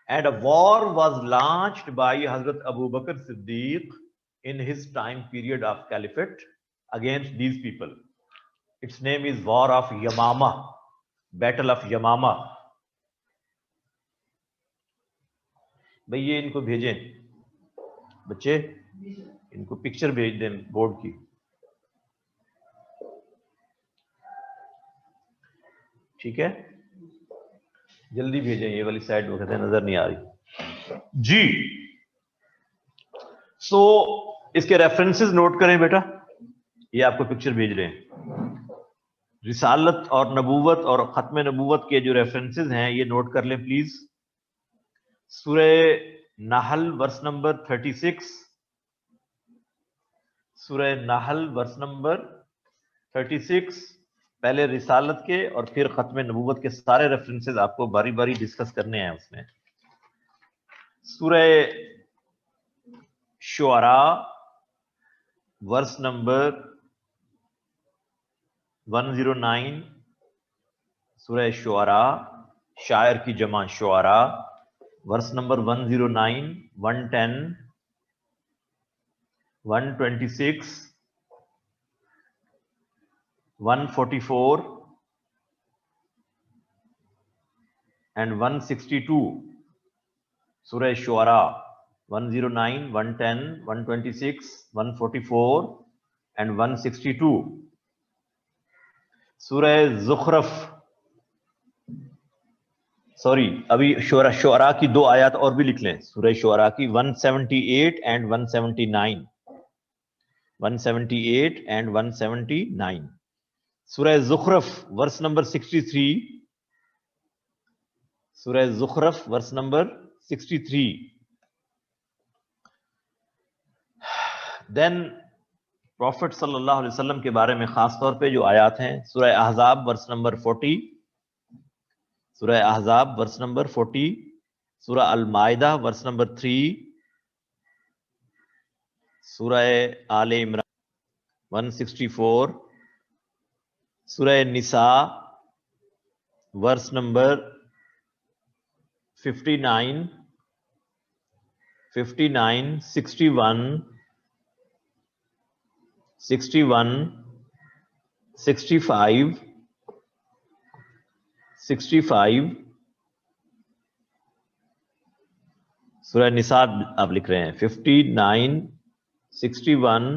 and a war was launched by Hazrat Abu Bakr Siddiq in his time period of caliphate against these people. Its name is War of Yamama, Battle of Yamama. भैया इनको भेजें, बच्चे इनको picture भेज दें board की। ठीक है, जल्दी भेजें, ये वाली साइड वो कहते हैं नजर नहीं आ रही जी। सो इसके रेफरेंसेस नोट करें बेटा, ये आपको पिक्चर भेज रहे हैं। रिसालत और नबूवत और खत्म नबूवत के जो रेफरेंसेस हैं ये नोट कर लें प्लीज। सूरह नहल वर्स नंबर 36, सूरह नहल वर्स नंबर 36, पहले रिसालत के और फिर खत्म नबूवत के सारे रेफरेंसेस आपको बारी बारी डिस्कस करने हैं उसमें। सूरह शुअरा वर्स नंबर 109, सूरह शुअरा, शायर की जमा Shuara, verse number 109, 110, 126, 144 and 162. Surah Shuara 109, 110, 126, 144 and 162. Surah Zukhruf, sorry अभी शुअरा की दो आयत और भी लिख लें। सूरह शुअरा की 178 and 179, 178 and 179। सूरह ज़ुख़रफ़ वर्स नंबर 63, सूरह ज़ुख़रफ़ वर्स नंबर 63। देन प्रॉफिट सल्लल्लाहु अलैहि वसल्लम के बारे में खास तौर पे जो आयत हैं, सूरह अहज़ाब वर्स नंबर 40, सूरह अहज़ाब वर्स नंबर 40, सूरह अल-माइदा वर्स नंबर 3, सूरह आले इमरान 164, सूरह निसा वर्स नंबर 59, 59, 61, 61, 65, 65। सूरह निसा आप लिख रहे हैं 59, 61,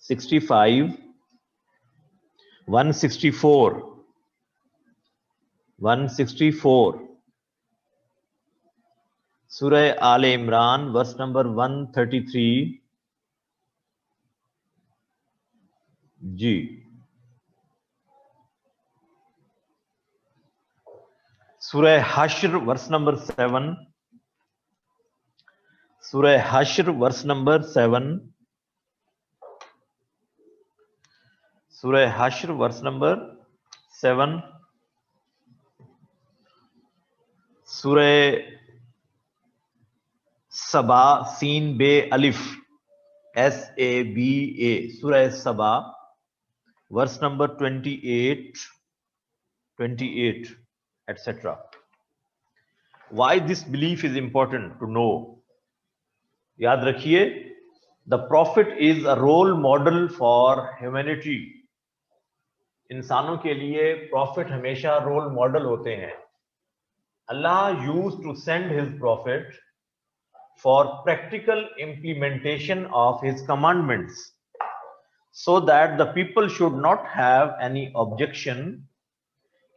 65, 164, 164। सूरह आले इमरान वर्स नंबर 133 जी। सूरह हश्र वर्स नंबर 7, सूरह हश्र वर्स नंबर 7, सूरह हश्र वर्स नंबर 7, सूरह सबा सीन बे अलिफ SABA, सूरह सबा verse number 28, 28 etc. Why this belief is important to know? याद रखिए, the prophet is a role model for humanity. इंसानों के लिए प्रॉफिट हमेशा रोल मॉडल होते हैं। Allah used to send his prophet for practical implementation of his commandments, so that the people should not have any objection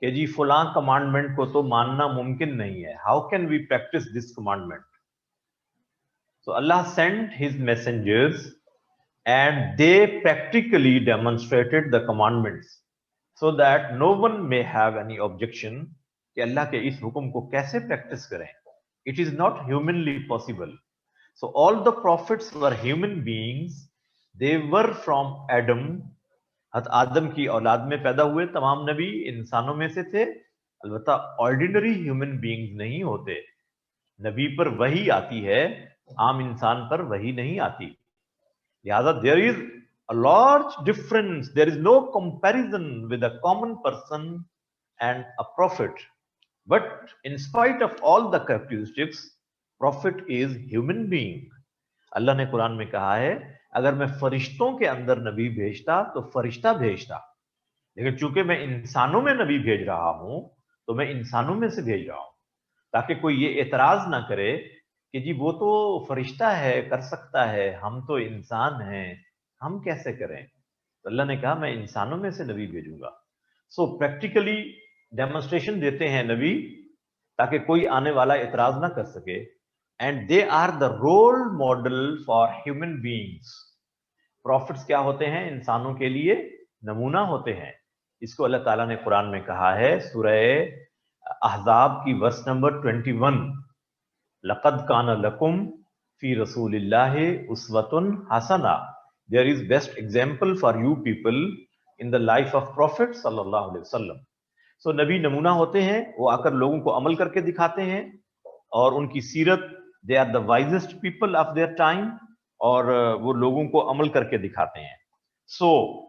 कि जी फलां commandment को तो मानना मुमकिन नहीं है, how can we practise this commandment. So Allah sent his messengers and they practically demonstrated the commandments so that no one may have any objection कि अल्लाह के इस हुक्म को कैसे प्रैक्टिस करें। It is not humanly possible. So all the prophets were human beings. They were from Adam. आदम की औलाद में पैदा हुए तमाम नबी इंसानों में से थे, अलबत्ता ऑर्डिनरी ह्यूमन बीइंग्स नहीं होते। नबी पर वही आती है, आम इंसान पर वही नहीं आती। लिहाजा there is a large difference, there is no comparison with a common person and a prophet. But in spite of all the characteristics, prophet is human being. अल्लाह ने कुरान में कहा है, अगर मैं फरिश्तों के अंदर नबी भेजता तो फरिश्ता भेजता, लेकिन चूंकि मैं इंसानों में नबी भेज रहा हूं तो मैं इंसानों में से भेज रहा हूं, ताकि कोई ये एतराज ना करे कि जी वो तो फरिश्ता है, कर सकता है, हम तो इंसान हैं, हम कैसे करें। तो अल्लाह ने कहा मैं इंसानों में से नबी भेजूंगा। सो प्रैक्टिकली डेमोन्स्ट्रेशन देते हैं नबी, ताकि कोई आने वाला एतराज ना कर सके। And they are the role model for human beings. Prophets क्या होते हैं? इंसानों के लिए नमूना होते हैं। इसको अल्लाह ताला ने कुरान में कहा है, सूरह अहज़ाब की वर्स नंबर 21, लक़द कान लकुम फी रसूलिल्लाहि उस्वतुन हसना। There is best example for you people in the life of prophet सल्लल्लाहु अलैहि वसल्लम। सो नबी नमूना होते हैं, वो आकर लोगों को अमल करके दिखाते हैं, और उनकी सीरत, they are the wisest people of their time, और वो लोगों को अमल करके दिखाते हैं। सो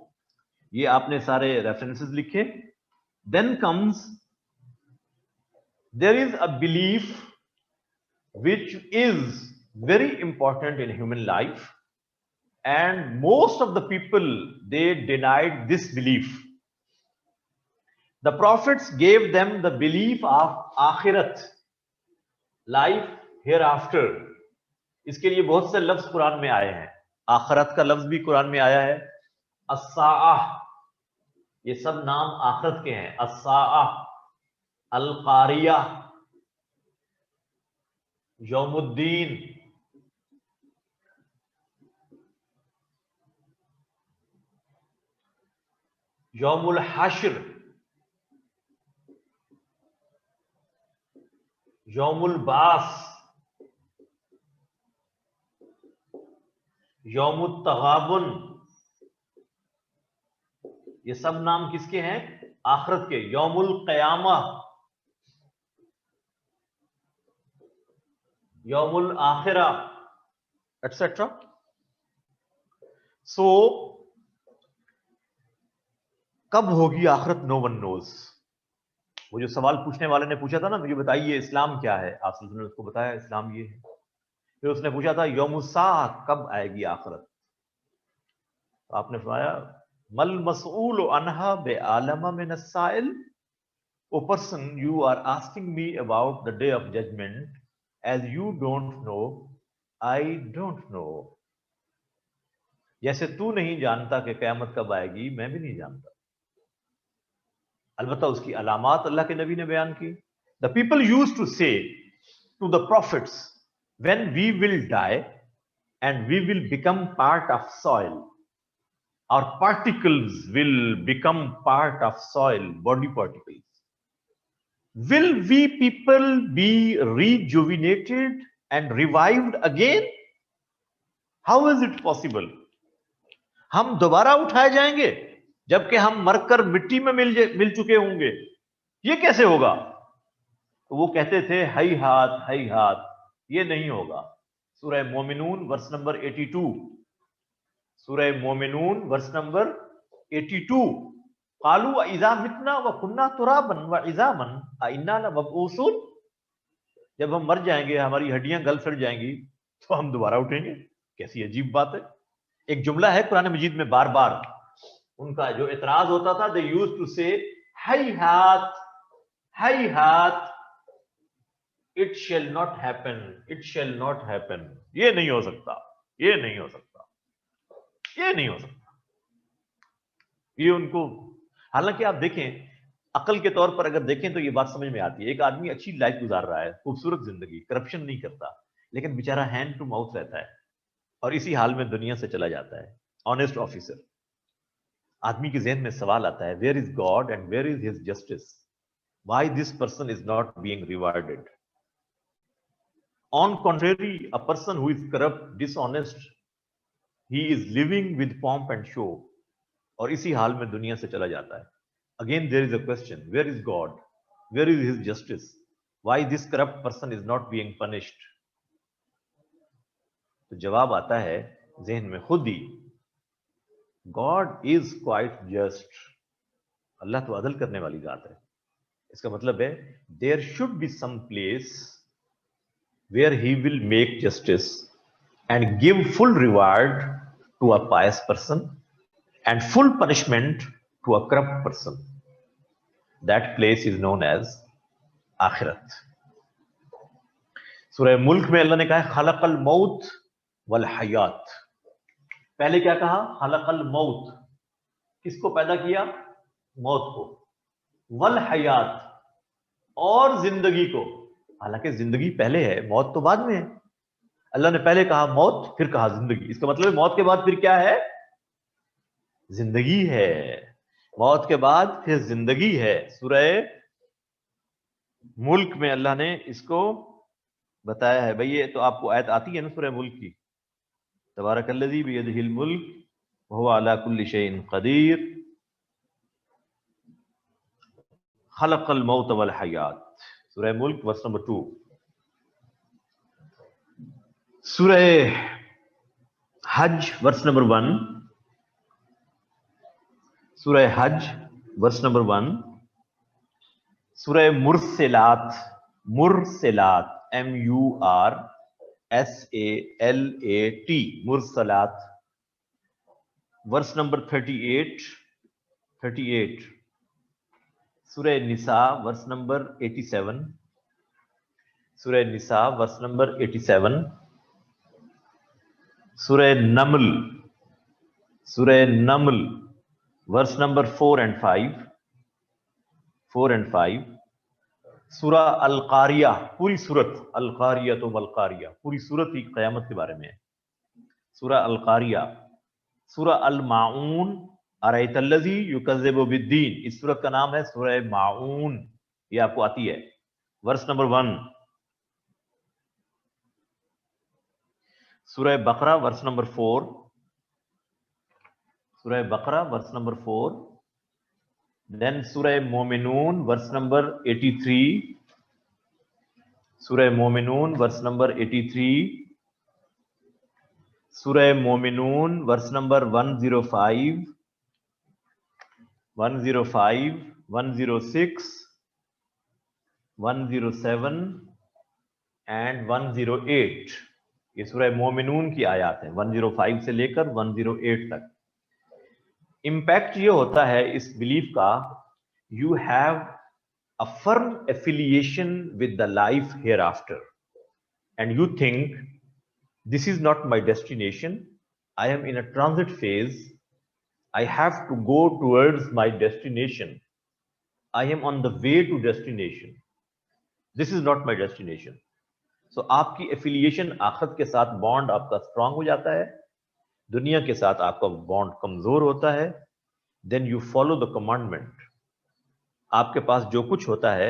ये आपने सारे रेफरेंसेस लिखे। Then comes, there is a belief which is very important in human life, and most of the people, they denied this belief. The prophets gave them the belief of akhirat, life hereafter. इसके लिए बहुत से लफ्ज कुरान में आए हैं। आखिरत का लफ्ज भी कुरान में आया है। अस्साअह, ये सब नाम आखिरत के हैं। अस्साअह, अल कारिया, यौमुद्दीन, यौमुल हश्र, यौमुल बास, यौमुत तगाबुन, ये सब नाम किसके हैं? आखिरत के। यौमुल क़यामा, यौमुल आखिरा, एटसेट्रा। सो कब होगी आखिरत? No one knows. वो जो सवाल पूछने वाले ने पूछा था ना, मुझे बताइए इस्लाम क्या है, आप ने उसको बताया इस्लाम ये है। फिर उसने पूछा था यौमुस्सा, कब आएगी आखिरत? तो आपने फरमाया मल मसऊल अनहा बेआलम मिन अस्साइल। O person, you are asking me about the day of judgment, as you don't know, I don't know. जैसे तू नहीं जानता कि क़यामत कब आएगी, मैं भी नहीं जानता। अलबत्ता उसकी अलामात अल्लाह के नबी ने बयान की। The people used to say to the prophets, when we will die and we will become part of soil, our particles will become part of soil, body particles. Will we people be rejuvenated and revived again? How is it possible? हम दोबारा उठाए जाएंगे जबकि हम मरकर मिट्टी में मिल चुके होंगे, ये कैसे होगा? तो वो कहते थे हई हाथ, ये नहीं होगा। सूरह मोमिनून वर्स नंबर 82, सूरह मोमिनून वर्स नंबर 82, कालू इज़ा मितना व कुन्ना तुराबन व इज़ामन इन्ना लमबऊसून। जब हम मर जाएंगे, हमारी हड्डियां गल सड़ जाएंगी, तो हम दोबारा उठेंगे। कैसी अजीब बात है। एक जुमला है कुरान मजीद में बार बार उनका जो एतराज होता था, दे यूज्ड टू से हई हाथ, it shall not happen, it shall not happen. ये नहीं हो सकता, ये नहीं हो सकता, ये नहीं हो सकता। ये उनको, हालांकि आप देखें, अकल के तौर पर अगर देखें तो ये बात समझ में आती है। एक आदमी अच्छी लाइफ गुजार रहा है, खूबसूरत जिंदगी, करप्शन नहीं करता, लेकिन बेचारा हैंड टू माउथ रहता है और इसी हाल में दुनिया से चला जाता है। Honest officer. आदमी के जहन में सवाल आता है, where is God and where is his justice? Why this person is not being rewarded? On contrary, a person who is corrupt, dishonest, he is living with pomp and show, और इसी हाल में दुनिया से चला जाता है. Again there is a question, where is God? Where is his justice? Why this corrupt person is not being punished? तो जवाब आता है ज़हन में खुद ही, God is quite just. अल्लाह तो अदल करने वाली जात है. इसका मतलब है there should be some place where he will make justice and give full reward to a pious person and full punishment to a corrupt person. That place is known as आखिरत. सूरह मुल्क में अल्लाह ने कहा खलकल मौत वल हयात. पहले क्या कहा? खलकल मौत, किसको पैदा किया? मौत को. वल हयात, और जिंदगी को. हालांकि जिंदगी पहले है, मौत तो बाद में है. अल्लाह ने पहले कहा मौत, फिर कहा जिंदगी. इसका मतलब है मौत के बाद फिर क्या है? जिंदगी है. मौत के बाद फिर जिंदगी है. सूरह मुल्क में अल्लाह ने इसको बताया है. भाई ये तो आपको आयत आती है ना सूरह मुल्क की, तबारकल्लज़ी बियदिहिल मुल्क व हुवा अला कुल्लि शैइन क़दीर खलक़ल मौत वल हयात. सूरह मुल्क वर्स नंबर 2. सूरह हज वर्स नंबर 1. सूरह हज वर्स नंबर 1. सूरह मुरसिलात, मुरसिलात MURSALAT, मुरसलात, वर्स नंबर 38. सूरह निसा वर्स नंबर 87. सूरह निसा वर्स नंबर 87. सूरह नमल वर्स नंबर 4 and 5. सूरह अल-कारिया, पूरी सूरत अल-कारिया तो वल-कारिया, पूरी सूरत ही क़यामत के बारे में है. सूरह अल-कारिया. सूरह अल-माऊन, अरअयतल्लज़ी युकज़्ज़िबु बिद्दीन, इस सूरत का नाम है सूरह माऊन. ये आपको आती है, वर्स नंबर 1. सूरह बकरा वर्स नंबर 4. सूरह बकरा वर्स नंबर 4. देन सूरह मोमिनून वर्स नंबर 83. सूरह मोमिनून वर्स नंबर 83. सूरह मोमिनून वर्स नंबर 105, 106, 107 एंड 108. ये सूरह मोमिनून की आयत है, 105 से लेकर 108 तक. इम्पैक्ट ये होता है इस बिलीफ का, you have a firm affiliation with the life hereafter and you think this is not my destination, I am in a transit phase, I have to go towards my destination, I am on the way to destination, this is not my destination. So आपकी affiliation आखिरत के साथ bond आपका strong हो जाता है, दुनिया के साथ आपका बॉन्ड कमजोर होता है. Then you follow the commandment. आपके पास जो कुछ होता है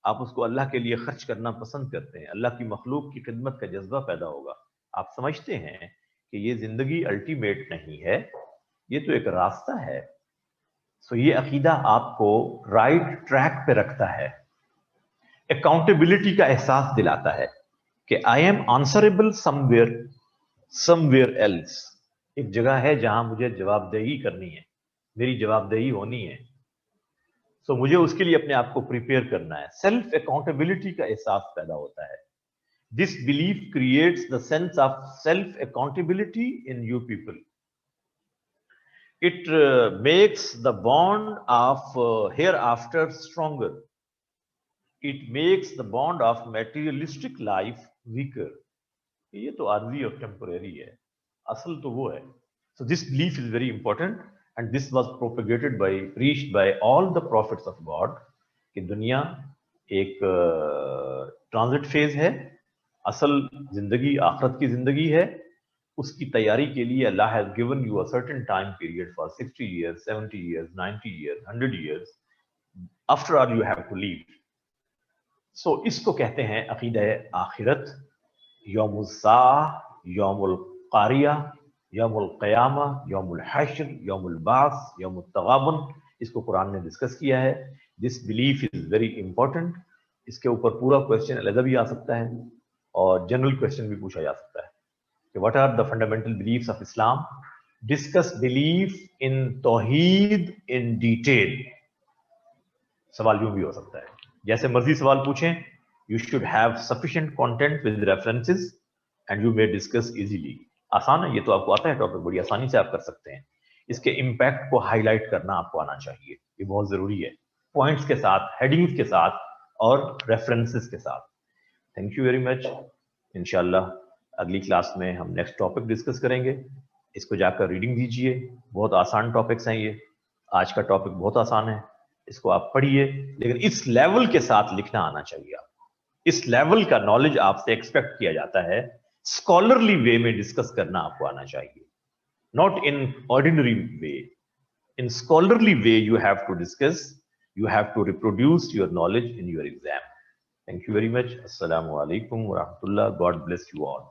आप उसको अल्लाह के लिए खर्च करना पसंद करते हैं, अल्लाह की मखलूक की खिदमत का जज्बा पैदा होगा. आप समझते हैं कि ये जिंदगी अल्टीमेट नहीं है, ये तो एक रास्ता है. सो ये अकीदा आपको राइट ट्रैक पे रखता है, अकाउंटेबिलिटी का एहसास दिलाता है कि I am answerable somewhere else. एक जगह है जहां मुझे जवाबदेही करनी है, मेरी जवाबदेही होनी है. सो मुझे उसके लिए अपने आप को प्रिपेयर करना है. सेल्फ अकाउंटेबिलिटी का एहसास पैदा होता है. This belief creates the sense of self accountability in you people. It makes the bond of hereafter stronger. It makes the bond of materialistic life weaker. ये तो आर्जी और टेम्पोरेरी है, असल तो वो है. So this belief is very important and this was preached by all the prophets of God कि दुनिया एक ट्रांजिट फेज है, असल जिंदगी आखिरत की जिंदगी है. उसकी तैयारी के लिए अल्लाह has given you a certain time period for 60 years, 70 years, 90 years, 100 years. After all you have to leave. So इसको कहते हैं अकीदा आखिरत. यौमुल साह, यौमुल कारिया, यौमुल क़यामा, यौमुल हश्र, यौमुल बास, यौमुल तगाबुन, इसको कुरान ने डिस्कस किया है। This belief is very important. इसके ऊपर पूरा क्वेश्चन अलग भी आ सकता है और जनरल क्वेश्चन भी पूछा जा सकता है कि what are the fundamental beliefs of Islam. Discuss belief in तौहीद इन डिटेल, सवाल यूं भी हो सकता है, जैसे मर्जी सवाल पूछें। You should have sufficient content with references and you may discuss easily. आसान है, ये तो आपको आता है टॉपिक, बड़ी आसानी से आप कर सकते हैं। इसके इम्पैक्ट को हाईलाइट करना आपको आना चाहिए, ये बहुत जरूरी है, पॉइंट्स के साथ, हेडिंग्स के साथ और रेफरेंसेस के साथ। Thank you very much. इंशाल्लाह अगली क्लास में हम नेक्स्ट टॉपिक डिस्कस करेंगे। इसको जाकर रीडिंग दीजिए, बहुत आसान टॉपिक्स हैं ये। आज का टॉपिक बहुत आसान है, इसको आप पढ़िए, लेकिन इस लेवल के साथ लिखना आना चाहिए आपको। इस लेवल का नॉलेज आपसे एक्सपेक्ट किया जाता है। स्कॉलरली वे में डिस्कस करना आपको आना चाहिए, not in ordinary way. In scholarly way, you have to discuss, you have to reproduce your knowledge in your exam. Thank you very much. Assalamu alaikum wa rahmatullah. God bless you all.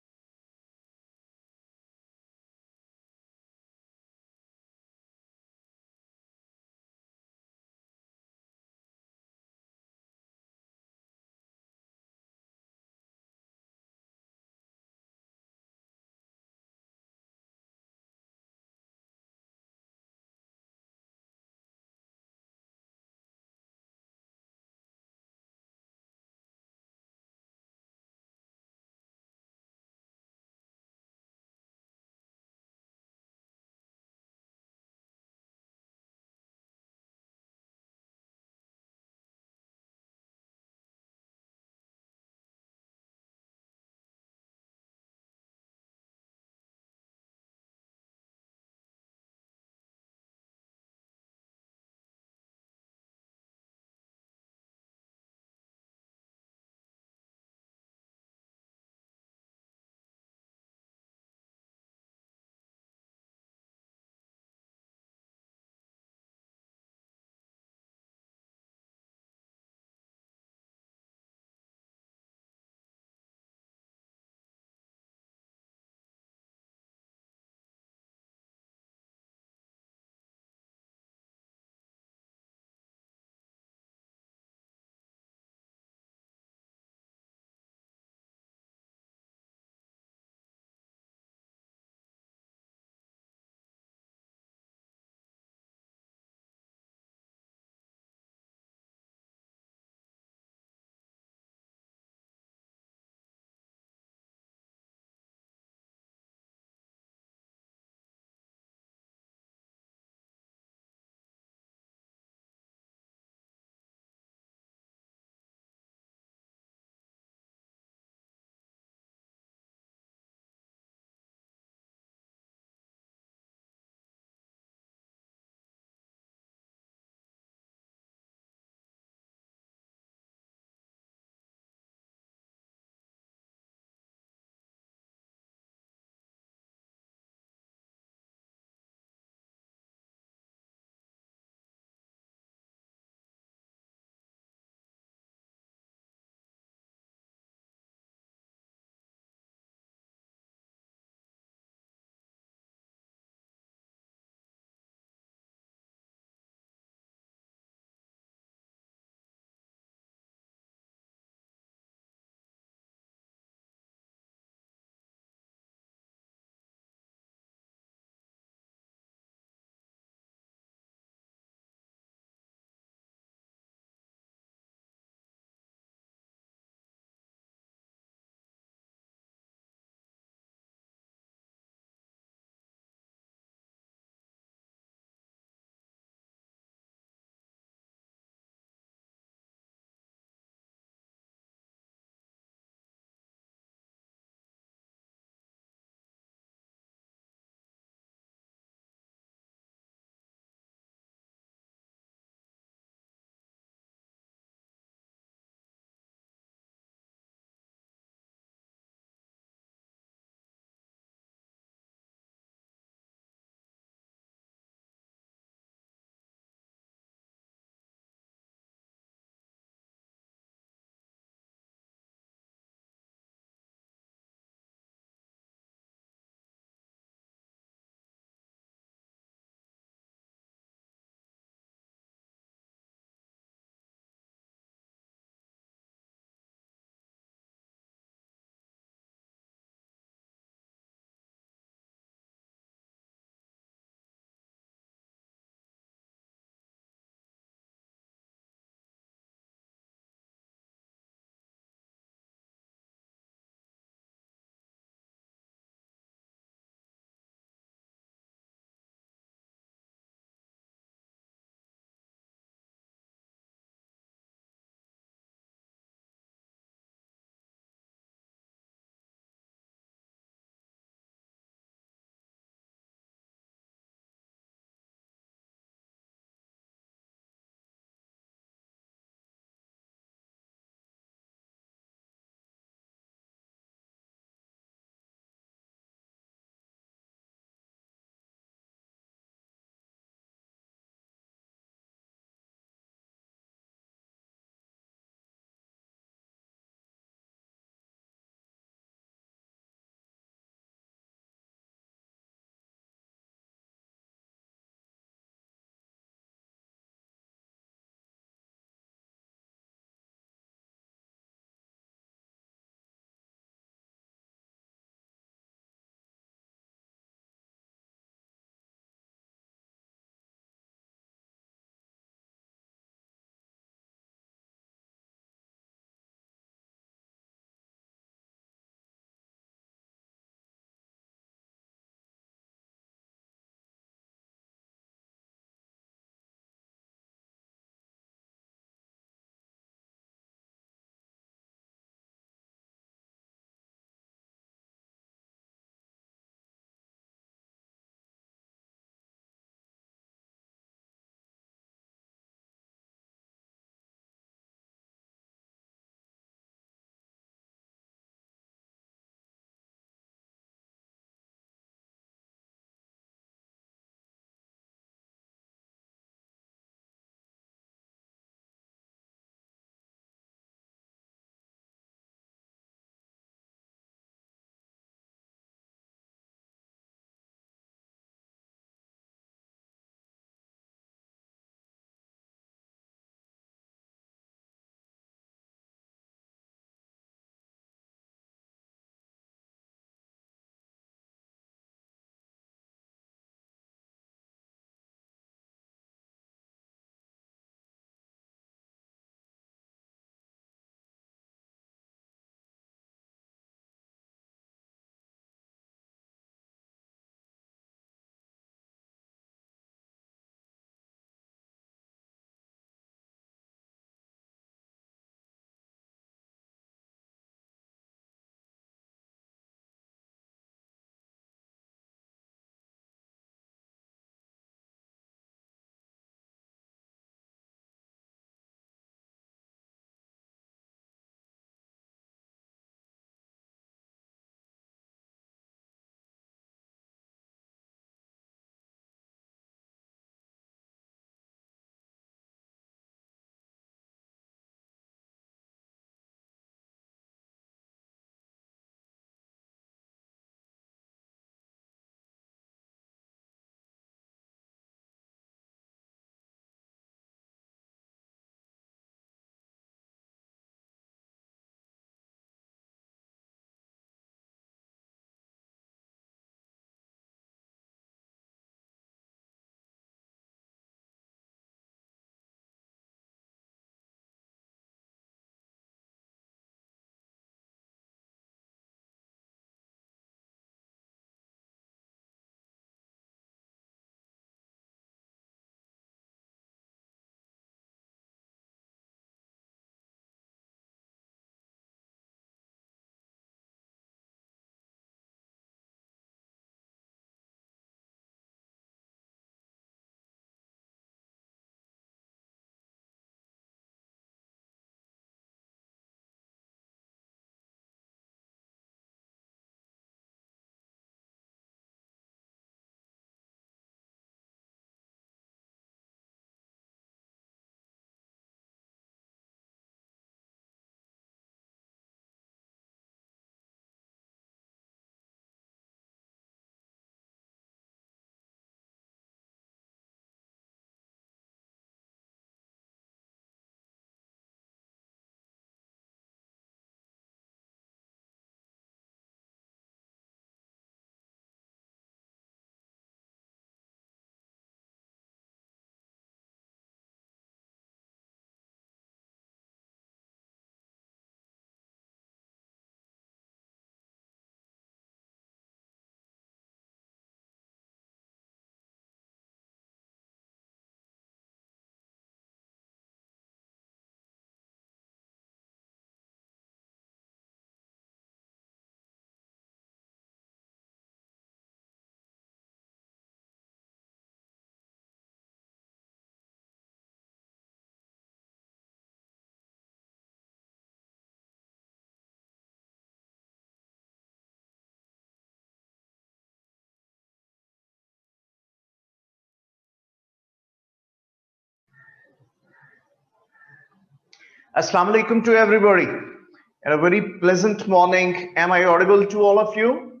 Assalamu alaikum to everybody and a very pleasant morning. Am I audible to all of you?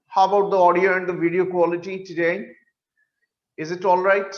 How about the audio and the video quality today? Is it all right?